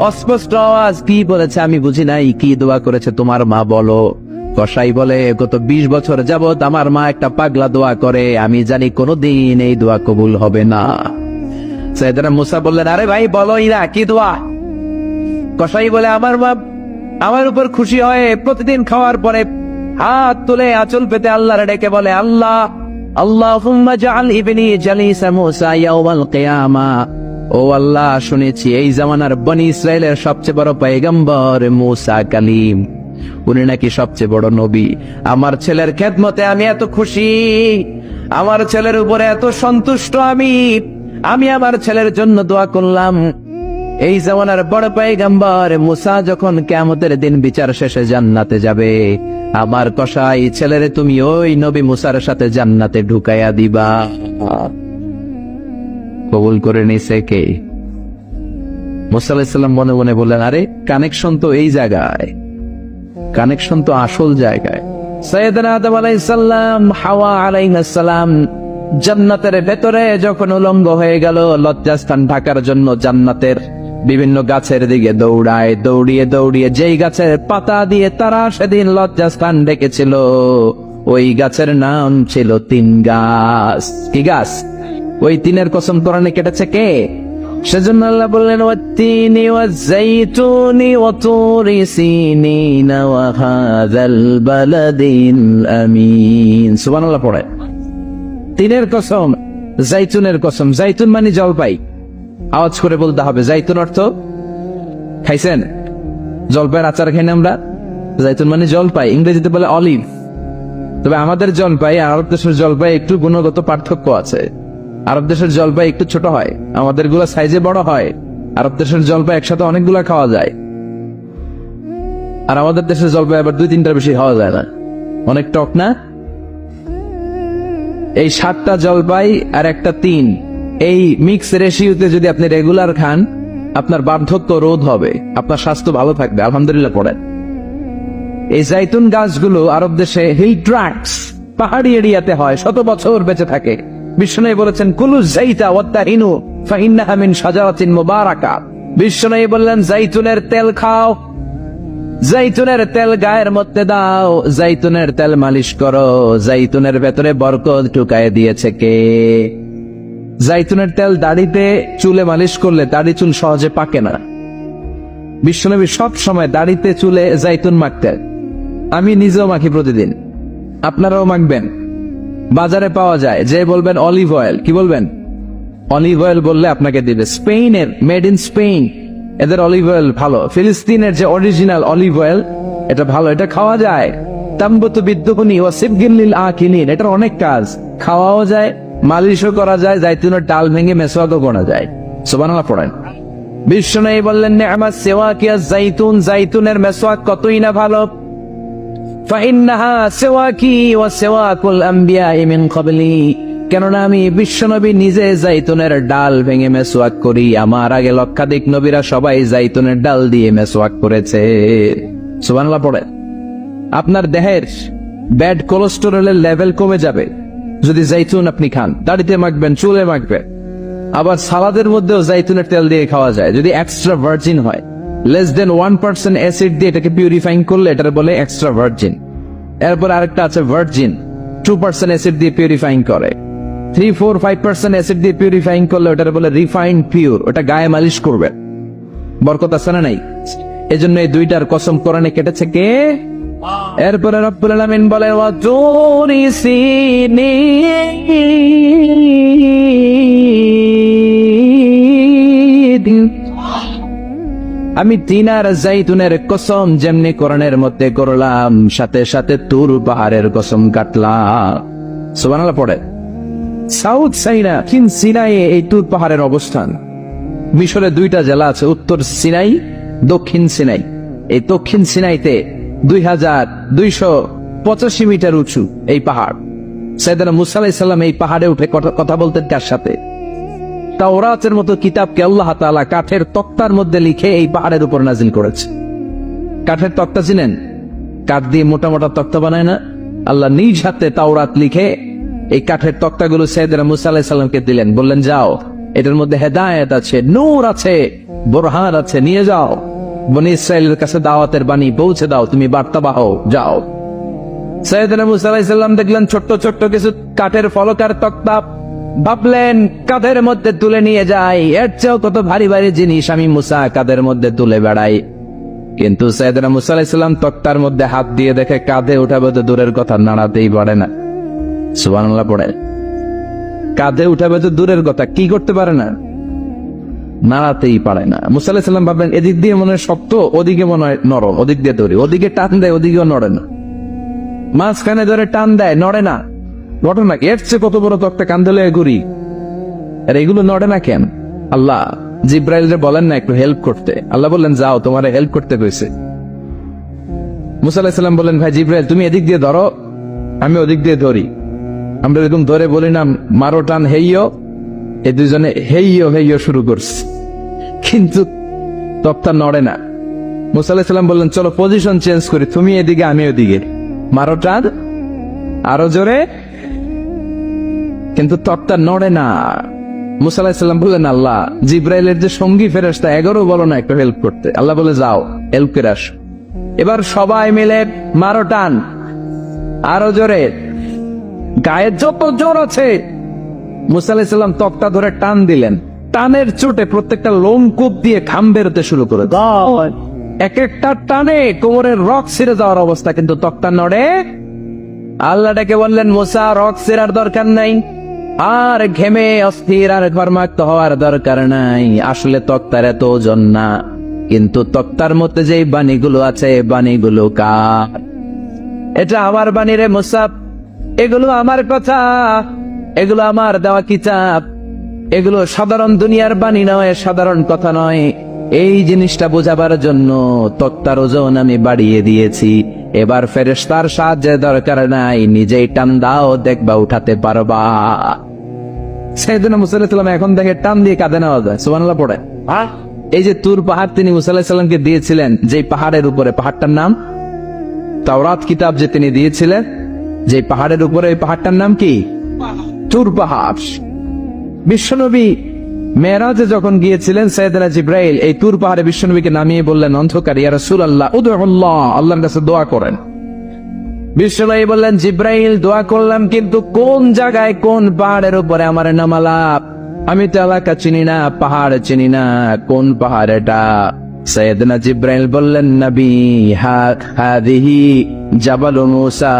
অস্পষ্ট আওয়াজ। কি বলেছে আমি বুঝি নাই, কি দোয়া করেছে তোমার মা বলো। কসাই বলে, গত 20 বছর যাবত আমার মা একটা পাগলা দোয়া করে, আমি জানি কোনোদিন এই দোয়া কবুল হবে না। সাইয়েদনা মুসা বললেন, আরে ভাই বলোই না, কি দোয়া? কসাই বলে, আমার মা আমার উপর খুশি হয়ে প্রতিদিন খাওয়ার পরে হাত তুলে আঁচল পেতে আল্লাহরে ডেকে বলে, আল্লাহ আল্লাহুম্মা জাআল ইবনি জালিসা মুসা ইয়াউমাল কিয়ামা। ও আল্লাহ, শুনেছি এই জামানার বনি ইসরায়েলের সবচেয়ে বড় পয়গম্বর মুসা কালিম, উনি নাকি সবচেয়ে বড় নবী। আমার ছেলের খেদমতে আমি এত খুশি, আমার ছেলের উপরে এত সন্তুষ্ট আমি আমার ছেলের জন্য দোয়া করলাম। এই জামানার বড় পয়গম্বর মুসা যখন কিয়ামতের দিন বিচার শেষে জান্নাতে যাবে, আমার কসাই ছেলেরে তুমি ওই নবী মুসার সাথে জান্নাতে ঢুকাইয়া দিবা। কবুল করে নিছে কে? মুসা আলাইহিস সালাম মনে মনে বললেন, আরে কানেকশন তো এই জায়গায়, কানেকশন তো আসল জায়গায়। সাইয়েদনা আদম আলাইহিস সালাম, হাওয়া আলাইহিস সালাম জান্নাতের ভেতরে যখন উলঙ্গ হয়ে গেল, লজ্জাস্থান ঢাকার জন্য জান্নাতের বিভিন্ন গাছের দিকে দৌড়ায়, দৌড়িয়ে দৌড়িয়ে যেই গাছের পাতা দিয়ে তারা সেদিন লজ্জাস্থান ডেকেছিল, ওই গাছের নাম ছিল 3 গাছ। কি গাছ? ওই 3-এর কসম কোরআনে কেটেছে কে? সেজন্য আল্লাহ বললেন ওয়াত্তিনি ওয়াজ্জাইতুনি ওয়া তুরি সিনিনা ওয়া হাযাল বালাদিল আমিন। সুবহানাল্লাহ পড়ে। তিনের কসম, জাইতুনের কসম। জাইতুন মানে জলপাই। আওয়াজ করে বলতে হবে। জাইতুন অর্থ খাইছেন? জলপাইয়ের আচার খাই না আমরা? জাইতুন মানে জলপাই, ইংরেজিতে বলে অলিভ। তবে আমাদের জলপাই আর আরব দেশের জলপাই একটু গুণগত পার্থক্য আছে। আরব দেশের জলপাই একটু ছোট হয়, আমাদের গুলা সাইজে বড় হয়। আরব দেশের জলপাই একসাথে অনেকগুলা খাওয়া যায়, আর আমাদের দেশের জলপাই আবার 2-3টার বেশি খাওয়া যায় না, অনেক টক না। এই 7টা জলপাই আর একটা 3, এই মিক্স রেশিওতে যদি আপনি রেগুলার খান, আপনার বার্ধক্য রোধ হবে, আপনার স্বাস্থ্য ভালো থাকবে। আলহামদুলিল্লাহ পড়েন। এই জাইতুন গাছগুলো আরব দেশে হিল ট্র্যাক্টস, পাহাড়ি এরিয়াতে হয়, 100 বছর বেঁচে থাকে। বিশ্বনবী বলেছেন কুলু যাইতা ওয়াত্তাহিনু ফাইন্নাহা মিন শাজারাতিন মুবারাকা। বিশ্বনবী বললেন জাইতুনের তেল খাও, জাইতুনের তেল গায়ের মধ্যে দাও, জাইতুনের তেল মালিশ করো। জাইতুনের ভেতরে বরকত ঢুকায় দিয়েছে কে? জাইতুনের তেল দাড়িতে চুলে মালিশ করলে দাড়ি চুল সহজে পাকে না। বিশ্বনবী সব সময় দাড়িতে চুলে জাইতুন মাখতেন। আমি নিজেও মাখি প্রতিদিন, আপনারাও মাখবেন। বাজারে পাওয়া যায়, যে বলবেন অলিভ অয়েল, কি বলবেন? অলিভ অয়েল বললে আপনাকে দিবে। স্পেনের, মেড ইন স্পেন, এদের অলিভ অয়েল ভালো। ফিলিস্তিনের যে অরিজিনাল অলিভ অয়েল, এটা ভালো, এটা খাওয়া যায়। তাম্বুতু বিদ্যুকুনি ওয়া সিবগিন লিল আকিলিন, এটার অনেক কাজ, খাওয়াও যায়, মালিশও করা যায়, জাইতুনের ডাল ভেঙে মেসওয়াকও করা যায়। সুবহানাল্লাহ পড়েন। বিশ্বনবী বললেন নি'মাস সিওয়াকিয়া জাইতুন, জাইতুনের মেসওয়াক কতই না ভালো। ফাইন্নাহা সিওয়াকি ওয়া সিওয়াকুল আমবিয়াই মিন ক্বাবলি, কেননা আমি বিশ্বনবী নিজে জাইতুনের ডাল ভেঙে মেসওয়াক করি, আমার আগে লক্ষাধিক নবীরা সবাই জাইতুনের ডাল দিয়ে মেসওয়াক করেছে। সুবহানাল্লাহ পড়ে। আপনার দেহের ব্যাড কোলেস্টেরলের লেভেল কমে যাবে যদি জাইতুন আপনি খান। দাড়িতে মাখবেন, চুলে মাখবেন। আবার সালাদের মধ্যেও জাইতুনের তেল দিয়ে খাওয়া যায়, যদি এক্সট্রা ভার্জিন হয়। লেস দেন 1% অ্যাসিড দিয়ে এটাকে পিউরিফাইং করলে এটার বলে এক্সট্রা ভার্জিন। এরপর আরেকটা আছে ভার্জিন, 2% অ্যাসিড দিয়ে পিউরিফাইং করে। 3-4-5% অ্যাসিড দিয়ে পিউরিফাইং করলে ওটার বলে রিফাইন্ড পিওর, ওটা গায়ে মালিশ করবে। বরকত আছে না নাই? এজন্য এই দুইটার কসম কোরআনে কেটেছে কে? এরপরে রব্বুল আলামিন বলেন ওয়া তুরি সিনিন, আমি তিন আর জাইতুনের কসম যেমনি কোরআনের মধ্যে করলাম, সাথে সাথে তুর পাহাড়ের কসম কাটলাম। সুবহানাল্লাহ পড়ে। সাউথ দক্ষিণ সিনাইয়ে এই তুর পাহাড়ের অবস্থান। মিশরে 2টা জেলা আছে, উত্তর সিনাই, দক্ষিণ সিনাই। এই দক্ষিণ সিনাইতে 2285 মিটার উঁচু এই পাহাড়। সাইয়েদনা মুসা আলাইহিস সালাম এই পাহাড়ে উঠে কথা বলতেন কার সাথে? তাওরাতের মতো কিতাবকে আল্লাহ তাআলা কাঠের তক্তার মধ্যে লিখে এই পাহাড়ের উপর নাজিল করেছে। কাঠের তক্তা চিনেন? কাঠ দিয়ে মোটা মোটা তক্তা বানায় না? আল্লাহ নিজ হাতে তাওরাত লিখে এই কাঠের তক্তাগুলো সাইয়েদনা মুসা আলাইহিস সালামকে দিলেন, বললেন যাও, এটার মধ্যে হেদায়েত আছে, নূর আছে, বুরহান আছে, নিয়ে যাও, বনি ইসরাইলের কাছে দাওয়াতের বাণী পৌঁছে দাও, তুমি বার্তাবাহ, যাও। সাইয়েদনা মুসা আলাইহিস সালাম দেখলেন ছোট্ট ছোট্ট কিছু কাঠের ফলকার তক্তা, ভাবলেন কাঁধের মধ্যে তুলে নিয়ে যাই, এর চেয়েও কত ভারী ভারী জিনিস আমি মুসা কাঁধের মধ্যে তুলে বেড়াই। কিন্তু সাইয়েদনা মুসা আলাইহিস সালাম তক্তার মধ্যে হাত দিয়ে দেখে কাঁধে উঠাবে তো দূরের কথা, নাড়াতেই পারে না। সুবহানাল্লাহ পড়ে। কাঁধে উঠাবে তো দূরের কথা, কি করতে পারে না? নাড়াতেই পারে না। মুসা আলাইহিস সালাম ভাবলেন এদিক দিয়ে মনে হয় শক্ত, ওদিকে মনে হয় নরম, ওদিক দিয়ে ধরি, ওদিকে টান দেয়, ওদিকেও নড়ে না, মাঝখানে ধরে টান দেয়, নড়ে না। ঘটনা এর চেয়ে কত বড় তক্তা কান্দে লয়ে ঘুরি, আর এগুলো নড়ে না কেন? আল্লাহ জিব্রাইলরে বলেন না একটু হেল্প করতে? আল্লাহ বললেন যাও, তোমারে হেল্প করতে কইছে। মুসা আলাইহিস সালাম বললেন ভাই জিব্রাইল তুমি এদিক দিয়ে ধরো, আমি ওদিক দিয়ে ধরি। আমরা এরকম ধরে বলি না মারো টান হেইয়ো, এই দুজনে হেইয়ো হেইয়ো শুরু করছে, কিন্তু তক্তা নড়ে না। মুসা আলাইহিস সালাম বললেন চলো পজিশন চেঞ্জ করি, তুমি এদিকে আমি ওদিকে, মারো টান আরো জোরে, কিন্তু তক্তা নড়ে না। মুসা আলাইহিস সালাম বললেন আল্লাহ জিব্রাইলের যে সঙ্গী ফেরেশতা 11 বলো না একটু হেল্প করতে। আল্লাহ বলে যাও হেল্প করে আসো। এবার সবাই মিলে মারো টান আরো জোরে, গায়ে যত জোর আছে। মুসা আলাইহিস সালাম তক্তা ধরে টান দিলেন, টানের চোটে প্রত্যেকটা লোমকূপ দিয়ে ঘাম বেরোতে শুরু করে এক একটা টানে কোমরের রক ছিঁড়ে যাওয়ার অবস্থা, কিন্তু তক্তা নড়ে। আল্লাহ ডেকে বললেন, মুসা রক ছিঁড়ার দরকার নাই, আর ঘেমে অস্থির আর ঘর্মাক্ত হওয়ার দরকার নাই। আসলে তক্তার এত ওজন না, কিন্তু তক্তার মধ্যে যেই বাণীগুলো আছে, বাণীগুলো কার? এটা আমার বাণী রে মুসা, এগুলো আমার কথা, এগুলো আমার দেওয়া কিতাব, এগুলো সাধারণ দুনিয়ার বাণী নয়, সাধারণ কথা নয়। এই জিনিসটা বোঝাবার জন্য তক্তার ওজন আমি বাড়িয়ে দিয়েছি। এবার ফেরেশতার সাহায্যের দরকার নাই, নিজেই টান দাও, দেখবা উঠাতে পারবা। সাইয়েদনা মুসা আলাইহিস সালাম এখন দেখে টান দিয়ে কাঁধে নেওয়া যায়। সুবহানাল্লাহ পড়ে। এই যে তুর পাহাড় তিনি মুসা আলাইহিস সালামকে দিয়েছিলেন, যে পাহাড়ের উপরে, পাহাড়টার নাম তাওরাত কিতাব যে তিনি দিয়েছিলেন, যে পাহাড়ের উপরে, এই পাহাড়টার নাম কি? তুর পাহাড়। বিশ্বনবী মেরাজে যখন গিয়েছিলেন, সাইয়েদনা জিবরাইল এই তুর পাহাড়ে বিশ্বনবীকে নামিয়ে বললেন, অন্ধকার, ইয়া রাসূলুল্লাহ উদউল্লাহ, আল্লাহর কাছে দোয়া করেন। বিশ্বনবী বললেন, জিবরাইল দোয়া করলাম, কিন্তু কোন জায়গায় কোন পাহাড়ের উপরে আমার নামালাম? আমি তো এলাকা চিনি না, পাহাড় চিনি না, কোন পাহাড় এটা? সাইয়েদনা জিবরাইল বললেন, নবী হাদিহি জাবাল মুসা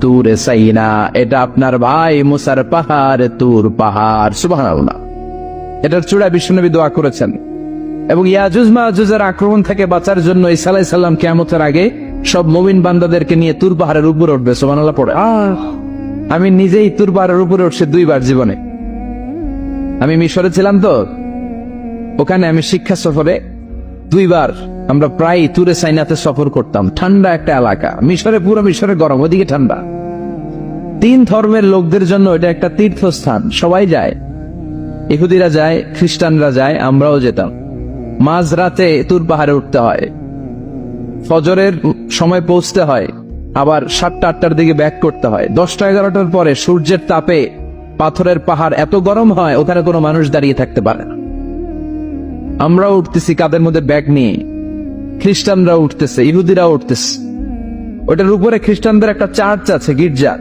তুরে সাইনা, এটা আপনার ভাই মুসার পাহাড়, তুর পাহাড়। সুবহানাল্লাহ। এটার চূড়ায় বিশ্বনবী দোয়া করেছেন। এবং ইয়াজুজ মাজুজের আক্রমণ থেকে বাঁচার জন্য ঈসা আলাইহিস সালাম কিয়ামতের আগে সব মুমিন বান্দাদেরকে নিয়ে তুর পাহাড়ের উপরে উঠবে। সুবহানাল্লাহ পড়ে। আমি নিজেই তুর পাহাড়ের উপরে উঠছি 2 বার জীবনে। আমি মিশরে ছিলাম তো, ওখানে আমি শিক্ষা সফরে 2 বার আমরা প্রায় তুরে সাইনাতে সফর করতাম। ঠান্ডা একটা এলাকা, মিশরে, পুরো মিশরে গরম, ওদিকে ঠান্ডা। 3 ধর্মের লোকদের জন্য এটা একটা তীর্থস্থান, সবাই যায়। ইহুদিরা যায়, খ্রিস্টানরা যায়, আমরাও যেতাম। মাঝরাতে তুর পাহাড়ে উঠতে হয়, ফজরের সময় পৌঁছতে হয়, আবার 7টা-8টার দিকে ব্যাক করতে হয়। 10টা-11টার পরে সূর্যের তাপে পাথরের পাহাড় এত গরম হয়, ওখানে কোনো মানুষ দাঁড়িয়ে থাকতে পারে না। আমরাও উঠতেছি কাদের মধ্যে ব্যাগ নিয়ে, খ্রিস্টানরাও উঠতেছে, ইহুদিরাও উঠতেছে। ওটার উপরে খ্রিস্টানদের একটা চার্চ আছে, গির্জা।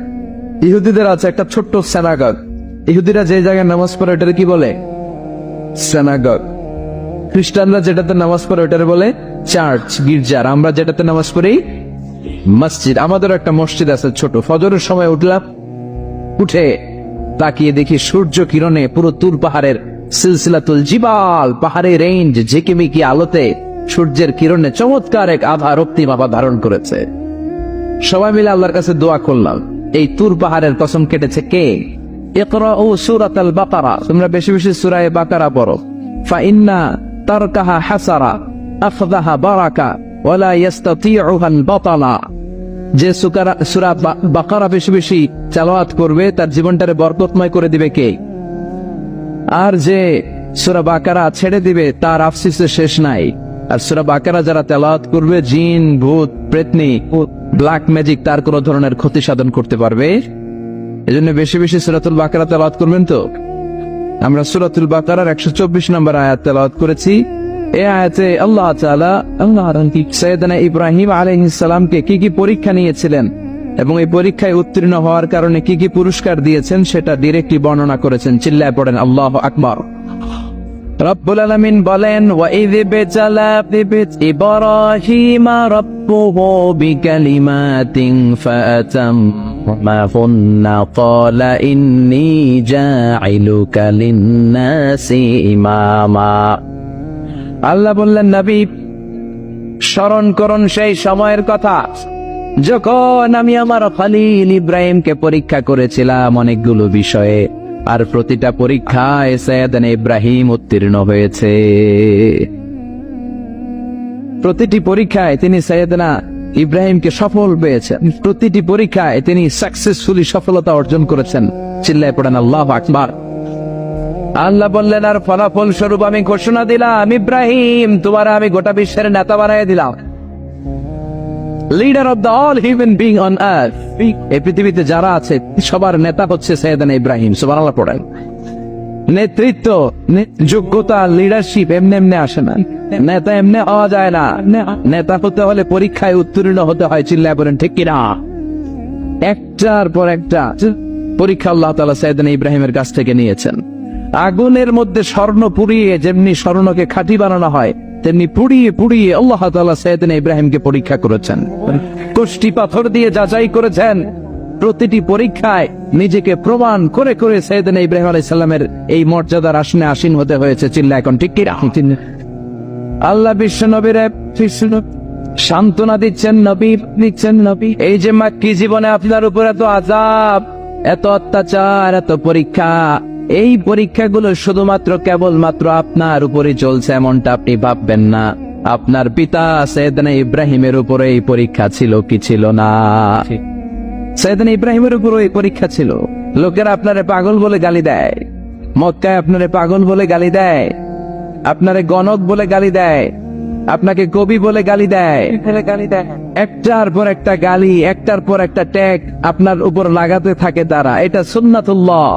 ইহুদিদের আছে একটা ছোট্ট সিনাগগ। ইহুদিরা যে জায়গায় নামাজ পড়ে ওটারে কি বলে? সিনাগগ। খ্রিস্টানরা যেটাতে নামাজ পড়ে ওটারে বলে চার্চ, গির্জার। আমরা যেটাতে নামাজ পড়ি মসজিদ। আমাদের একটা মসজিদ আছে ছোট। ফজরের সময় উঠলাম, উঠে তাকিয়ে দেখি সূর্য কিরণে পুরো তুর পাহাড়ের সিলসিলাতুল জিবাল, পাহাড়ের রেঞ্জ ঝিকিমিকি আলোতে সূর্যের কিরণে চমৎকার এক আভা, রক্তিম আভা ধারণ করেছে। সবাই মিলে আল্লাহর কাছে দোয়া করলাম। এই তুর পাহাড়ের কসম কেটেছে কে? ইকরাউ সূরাতাল বাকারা, তোমরা বেশি বেশি সূরা বাকারা পড়ো। ফাইন্না তারকাহা হাসারা আখযাহা বারাকা ওয়ালা ইস্তাতিউহাল বাতালা। যে সূরা বাকারা বেশি বেশি তেলাওয়াত করবে তার জীবনটারে বরকতময় করে দিবে কে? আর যে সূরা বাকারা ছেড়ে দিবে তার আফসোসের শেষ নাই। আর সূরা বাকারা যারা তেলাওয়াত করবে, জিন, ভূত, প্রেতনি, ব্ল্যাক ম্যাজিক তার কোন ধরনের ক্ষতি সাধন করতে পারবে। এজন্য বেশি বেশি সূরাতুল বাকারা তেলাওয়াত করবেন। তো আমরা সূরাতুল বাকারার 124 নম্বর আয়াত তেলাওয়াত করেছি। এই আয়াতে আল্লাহ তাআলা সাইয়েদনা ইব্রাহিম আলাইহিস সালামকে কি কি পরীক্ষা নিয়েছিলেন এবং এই পরীক্ষায় উত্তীর্ণ হওয়ার কারণে কি কি পুরস্কার দিয়েছেন সেটা ডিরেক্টলি বর্ণনা করেছেন। চিল্লায় পড়েন আল্লাহু আকবার। রব্বুল আলামিন বলেন, ওয়াইয বিতালা ইব্রাহিমা রাব্বুহু বিকালিমাতিন ফাআতাম্মাহুন্না ক্বালা ইন্নী জাইলুকা লিন-নাসি ইমামা। আল্লাহ বললেন, নবী স্মরণ করুন সেই সময়ের কথা যখন আমি আমার খলিল ইব্রাহিমকে পরীক্ষা করেছিলাম অনেকগুলো বিষয়ে, আর প্রতিটা পরীক্ষায় সাইয়েদনা ইব্রাহিম উত্তীর্ণ হয়েছে। প্রতিটি পরীক্ষায় তিনি সাইয়েদনা ইব্রাহিমকে সফল পেয়েছেন। প্রতিটি পরীক্ষায় তিনি সাকসেসফুলি সফলতা অর্জন করেছেন। চিল্লায় পড়েন আল্লাহু আকবার। আল্লাহ বললেন, আর ফলাফল স্বরূপ আমি ঘোষণা দিলাম, ইব্রাহিম তোমার আমি গোটা বিশ্বের নেতা বানিয়ে দিলাম। Leader of the all human being on earth. এই পৃথিবীতে যারা আছে সবার নেতা হচ্ছে সাইয়েদনা ইব্রাহিম। সুবহানাল্লাহ পড়েন। নেতৃত্ব, যোগ্যতা, লিডারশিপ এমনি এমনি আসে না। নেতা এমনি হওয়া যায় না। নেতা হতে হলে পরীক্ষায় উত্তীর্ণ হতে হয়। চিল্লায় পড়েন ঠিক কিনা? একটার পর একটা পরীক্ষা আল্লাহ তাআলা সাইয়েদনা ইব্রাহিমের কাছ থেকে নিয়েছেন। আগুনের মধ্যে স্বর্ণ পুড়িয়ে যেমনি স্বর্ণকে খাঁটি বানানো হয়, তেমনি পুড়িয়ে পুড়িয়ে আল্লাহ তাআলা সাইয়েদনা ইব্রাহিমকে পরীক্ষা করেছেন, কষ্টি পাথর দিয়ে যাচাই করেছেন। প্রতিটি পরীক্ষায় নিজেকে প্রমাণ করে করে সাইয়েদনা ইব্রাহিম আলাইহিস সালামের এই মর্যাদার আসনে আসীন হতে হয়েছে। চিল্লা এখন ঠিক কি না? আল্লাহ বিশ্ব নবীরে সান্ত্বনা দিচ্ছেন, নবী এই যে মাক্কি জীবনে আপনার উপর এত আযাব, এত অত্যাচার, এত পরীক্ষা, এই পরীক্ষাগুলো শুধুমাত্র কেবলমাত্র আপনার উপরে চলছে এমনটা আপনি ভাববেন না। আপনার পিতা সাইয়েদনা ইব্রাহিমের উপরে এই পরীক্ষা ছিল কি ছিল না? সাইয়েদনা ইব্রাহিমের উপর এই পরীক্ষা ছিল। লোকেরা আপনারে পাগল বলে গালি দেয়, মক্কায় আপনারে পাগল বলে গালি দেয়, আপনারে গণক বলে গালি দেয়, আপনাকে কবি বলে গালি দেয়, একটার পর একটা গালি, একটার পর একটা ট্যাগ আপনার উপর লাগাতে থাকে তারা। এটা সুন্নাতুল্লাহ,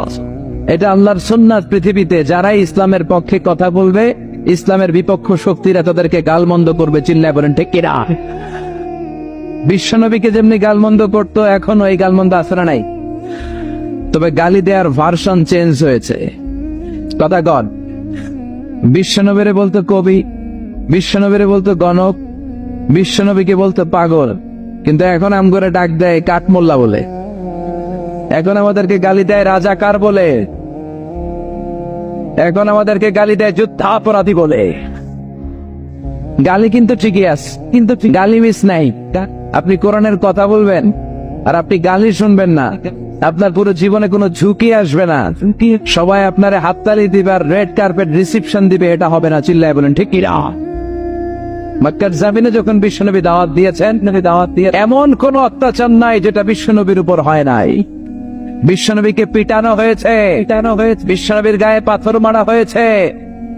এটা আল্লাহর সুন্নাত। পৃথিবীতে যারাই ইসলামের পক্ষে কথা বলবে, ইসলামের বিপক্ষ শক্তিরা তাদেরকে গালমন্দ করবে। চিল্লায় বলেন ঠিক কিনা? বিশ্বনবীকে যেমনি গালমন্দ করতো, এখনো এই গালমন্দ আসরা নাই, তবে গালি দেওয়ার ভার্সন চেঞ্জ হয়েছে। কথা গড, বিশ্বনবীরে বলতো কবি, বিশ্বনবীরে বলতো গণক, বিশ্বনবীকে বলতো পাগল, কিন্তু এখন আমগরে ডাক দেয় কাঠমোল্লা বলে, এখন আমাদেরকে গালি দেয় রাজাকার বলে, এখন আমাদেরকে গালি দেয় যুদ্ধাপরাধী বলে। গালি কিন্তু ঠিকই আছে, কিন্তু গালি মিস নাই। আপনি কোরআনের কথা বলবেন আর আপনি গালি শুনবেন না, আপনার পুরো জীবনে কোনো ঝুঁকি আসবে না। সবাই আপনারে হাততালি দিবে আর রেড কার্পেট রিসেপশন দিবে, এটা হবে না। চিল্লায় বলেন ঠিক কিনা? মক্কার জামিনে যখন বিশ্বনবী দাওয়াত দিয়েছেন, এমন কোন অত্যাচার নাই যেটা বিশ্বনবীর উপর হয় নাই। বিশ্বনবীকে পিটানো হয়েছে, বিশ্বনবীর গায়ে পাথর মারা হয়েছে।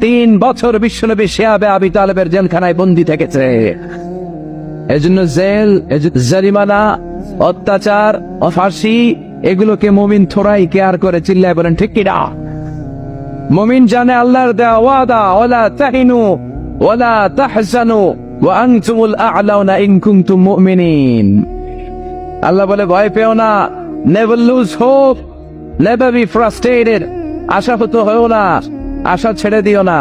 3 বছর বিশ্বনবী শিয়াবে আবি তালেবের জেলখানায় বন্দী থেকেছে। এজন্য জেল, জরিমানা, অত্যাচার, ফাঁসি, এগুলোকে মুমিন থোড়াই কেয়ার করে। চিল্লায় বলেন ঠিক কিনা? মুমিন জানে আল্লাহর দেওয়া ওয়াদা, ওয়ালা তাহিনু ওয়ালা তাহজানু ওয়া আনতুমুল আ'লাউনা ইন কুনতুম মুমিনিন। আল্লাহ বলে ভয় পেও না, never lose hope, never be frustrated. আশাহত হও না, আশা ছেড়ে দিও না,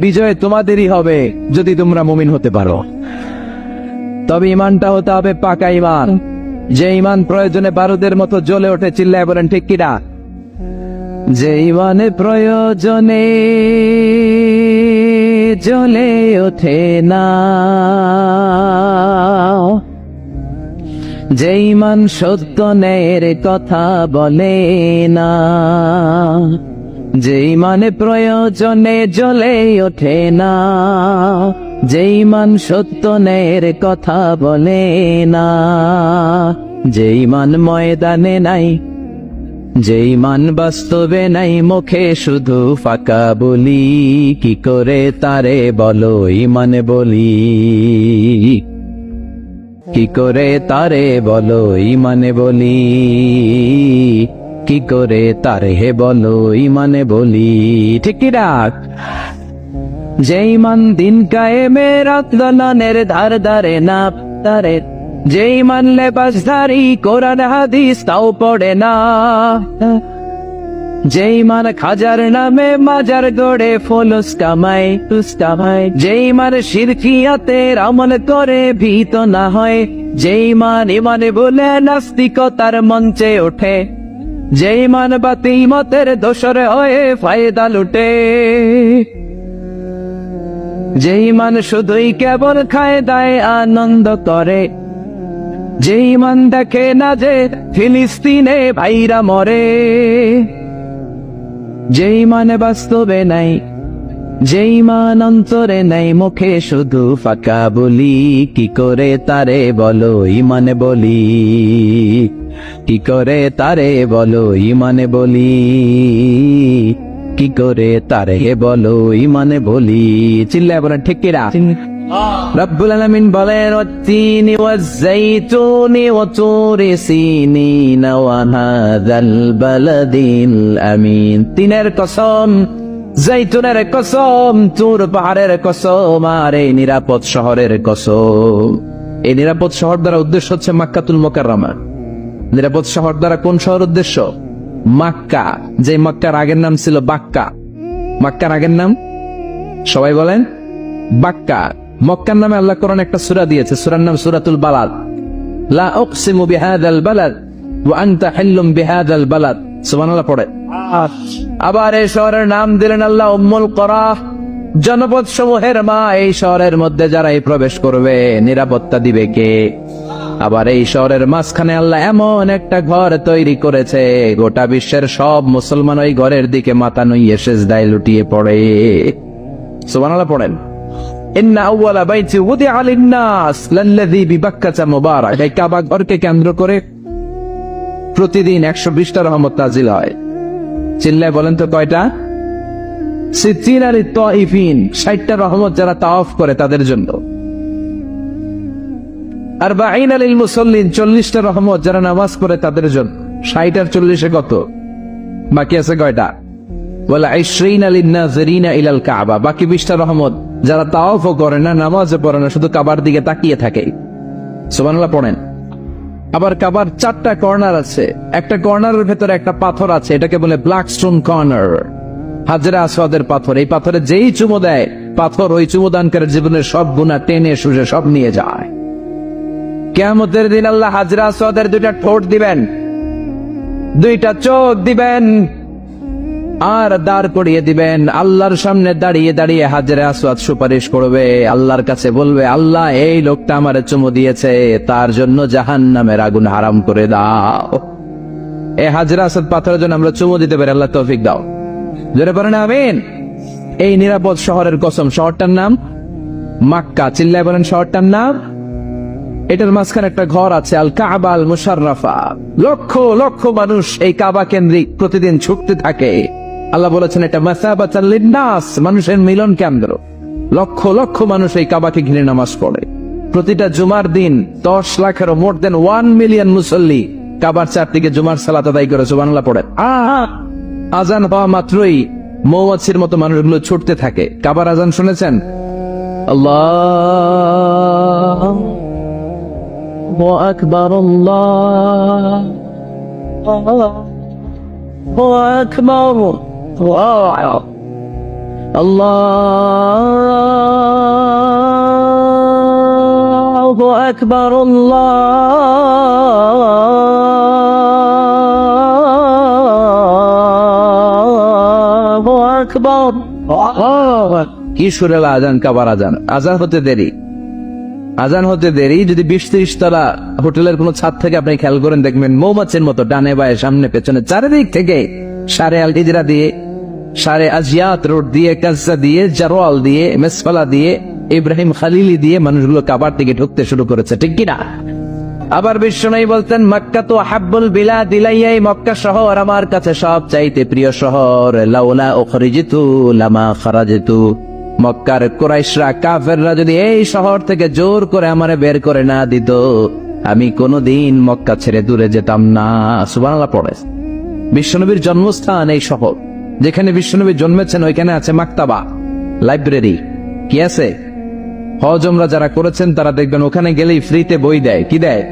বিজয় তোমাদেরই হবে যদি তোমরা মুমিন হতে পারো। তবে ইমানটা হতে হবে পাকা ইমান, যে ইমান প্রয়োজনে বারুদের মতো জ্বলে ওঠে। চিল্লায় বলেন ঠিক কিনা? যে ইমানে প্রয়োজনে জ্বলে ওঠে না, যে ইমান সত্য ন্যায়ের কথা বলে না, যে ইমানে প্রয়োজনে জ্বলে ওঠে না, যে ইমান সত্য ন্যায়ের কথা বলে না, যে ইমান ময়দানে নাই, যে ইমান বাস্তবে নাই, মুখে শুধু ফাঁকা বলি, কি করে তারে বলো ইমান বলি, কি করে তারে বলো ইমানে বলি, কি করে তারে বলো ইমানে বলি। ঠিক কি রাখ? যে ইমান দিন কায়েমের আন্দোলনের ধার ধারে না তারে, যে ইমান লেবাসধারী কোরআন হাদিস তাও পড়ে না, যে ইমান খাজার নামে মাজার গড়ে ফলস কামায়, যে ইমান শিরকিয়াতের আমল করে ভীত না হয়, যে ইমান ইমানে বলে নাস্তিকতার মঞ্চে ওঠে, যে ইমান বাতি মতের দোসর হয়ে ফায়দা লুটে, যে ইমান শুধুই কেবল খায় দায় আনন্দ করে, যে ইমান দেখে না যে ফিলিস্তিনে ভাইরা মরে, যে ইমান বাস্তবে নাই, যে ইমান অন্তরে নাই, মুখে শুধু ফাঁকা বলি, কি করে তারে বলো ইমানে বলি, কি করে তারে বলো ইমানে বলি, কি করে তারে বলো ইমানে বলি। চিল্লায় বলেন ঠিক কিনা? রব্বুল আলামিন বলেন ওয়াত-তিনি ওয়াজ-যাইতুনি ওয়া তুরি সিনিন ওয়া হাযাল বালাদিল আমিন। তিনের কসম, যাইতুনের কসম, তুর পাহাড়ের কসম, আর এই নিরাপদ শহরের কসম। এই নিরাপদ শহর দ্বারা উদ্দেশ্য হচ্ছে মক্কাতুল মুকাররমা। নিরাপদ শহর দ্বারা কোন শহর উদ্দেশ্য? মক্কা, যে মক্কার আগের নাম ছিল বাক্কা। মক্কার আগের নাম সবাই বলেন বাক্কা। মক্কার নামে আল্লাহ কোরআন একটা সূরা দিয়েছে, সূরার নাম সূরাতুল বালাদ। লা উকসিমু বিহাযাল বালাদ ওয়া আনতা হিল্লুম বিহাযাল বালাদ। সুবহানাল্লাহ পড়ে। আবার এই শহরের নাম দিলেন আল্লাহ উম্মুল কুরা, জনপদ সমূহের মা। এই শহরের মধ্যে যারাই প্রবেশ করবে নিরাপত্তা দিবে কে? আবার এই শহরের মাঝখানে আল্লাহ এমন একটা ঘর তৈরি করেছে, গোটা বিশ্বের সব মুসলমান ওই ঘরের দিকে মাথা নুইয়ে সিজদায় লুটিয়ে পড়ে। সুবহানাল্লাহ পড়েন। ইন্না আউওয়ালা বাইতি উদিআ লিন-নাস লাল্লাযী বিবাক্কাতা মুবারাক। এই কাবা ঘরকে কেন্দ্র করে প্রতিদিন 120টা রহমত নাজিল হয়। চিল্লায় বলেন তো কয়টা? 60টা রহমত যারা তাওয়াফ করে তাদের জন্য। 40 লিল মুসাল্লিন, 40টা রহমত যারা নামাজ পড়ে তাদের জন্য। 60 আর 40 কত? বাকি আছে কয়টা? ওয়ালা 20 লিন-নাযিরিনা ইলাল কাবা। বাকি 20টা রহমত যারা তাওয়াফও করে না, নামাজও পড়ে না, শুধু কাবার দিকে তাকিয়ে থাকে। সুবহানাল্লাহ পড়েন। আবার কাবার 4টা কর্নার আছে, একটা কর্নারের ভেতরে একটা পাথর আছে, এটাকে বলে ব্ল্যাক স্টোন কর্নার, হাজরে আসওয়াদের পাথর। এই পাথরে যেই চুমো দেয়, পাথর ওই চুমোদানকারীর জীবনের সব গুনাহ টেনে শুষে সব নিয়ে যায়। কিয়ামতের দিন আল্লাহ হাজরে আসওয়াদের 2টা ঠোঁট দিবেন, 2টা চোখ দিবেন, আর দাঁড় করিয়ে দিবেন। আল্লাহর সামনে দাঁড়িয়ে দাঁড়িয়ে হাজরে আসওয়াদ সুপারিশ করবে, আল্লাহর কাছে বলবে, আল্লাহ এই লোকটা আমারে চুমু দিয়েছে, তার জন্য জাহান্নামের আগুন হারাম করে দাও। এই হাজরে আসওয়াদ পাথরের জন্য আমরা চুমু দিতে পারি, আল্লাহ তৌফিক দাও। জোরে পড়েন আমিন। এই নিরাপদ শহরের কসম, শহরটার নাম মক্কা। চিল্লায় বলেন শহরটার নাম। এটার মাঝখানে একটা ঘর আছে, আল কাবা আল মুশাররাফা। লক্ষ লক্ষ মানুষ এই কাবা কেন্দ্রিক প্রতিদিন ছুটতে থাকে। আল্লাহ বলেছেন এটা মাসাবাতাল লিন-নাস, মানুষের মিলন কেন্দ্র। লক্ষ লক্ষ মানুষ এই কাবাকে ঘিরে নামাজ পড়ে। প্রতিটা জুমার দিন 10 লাখেরও মোর দেন 1 মিলিয়ন মুসল্লি কাবার চারদিকে জুমার সালাত আদায় করে। সুবহানাল্লাহ পড়েন। আজান হওয়া মাত্রই মৌমাছির মতো মানুষগুলো ছুটতে থাকে। কাবার আজান শুনেছেন? আল্লাহু আকবার, আল্লাহু আকবার, আল্লাহু আকবার, আল্লাহু আকবার। কি সুরে আজান, কাবার আজান। আজান হতে দেরি, আজান হতে দেরি। যদি 20-30 তলা হোটেলের কোন ছাদ থেকে আপনি খেয়াল করেন, দেখবেন মৌমাছির মতো ডানে বায়ে সামনে পেছনে চারিদিক থেকে সারে আল হিজরা দিয়ে, সারে আজিয়াত রোড দিয়ে, কাজা দিয়ে, জারওয়াল দিয়ে, মেসফালা দিয়ে, ইব্রাহিম খালিলি দিয়ে মানুষগুলো কাবার দিকে ঢুকতে শুরু করেছে, ঠিক কিনা? আবার বিশ্বনবী বলতেন, মক্কা তো হাব্বুল বিলাদ ইলাইয়া, মক্কা শহর আমার কাছে সব চাইতে প্রিয় শহর। লাউলা উখরিজিতু লামা খারাজিতু। মক্কার কুরাইশরা, কাফেররা যদি এই শহর থেকে জোর করে আমারে বের করে না দিত, আমি কোনোদিন মক্কা ছেড়ে দূরে যেতাম না। সুবহানাল্লাহ পড়ে। বিশ্বনবীর জন্মস্থান এই শহর। যেখানে বিশ্বনবী জন্মেছেন ওইখানে আছে মাকতাবা, লাইব্রেরি। কি আছে? হজ উমরা যারা করেছেন তারা দেখবেন ওখানে গেলেই ফ্রিতে বই দেয়। কি দেয়?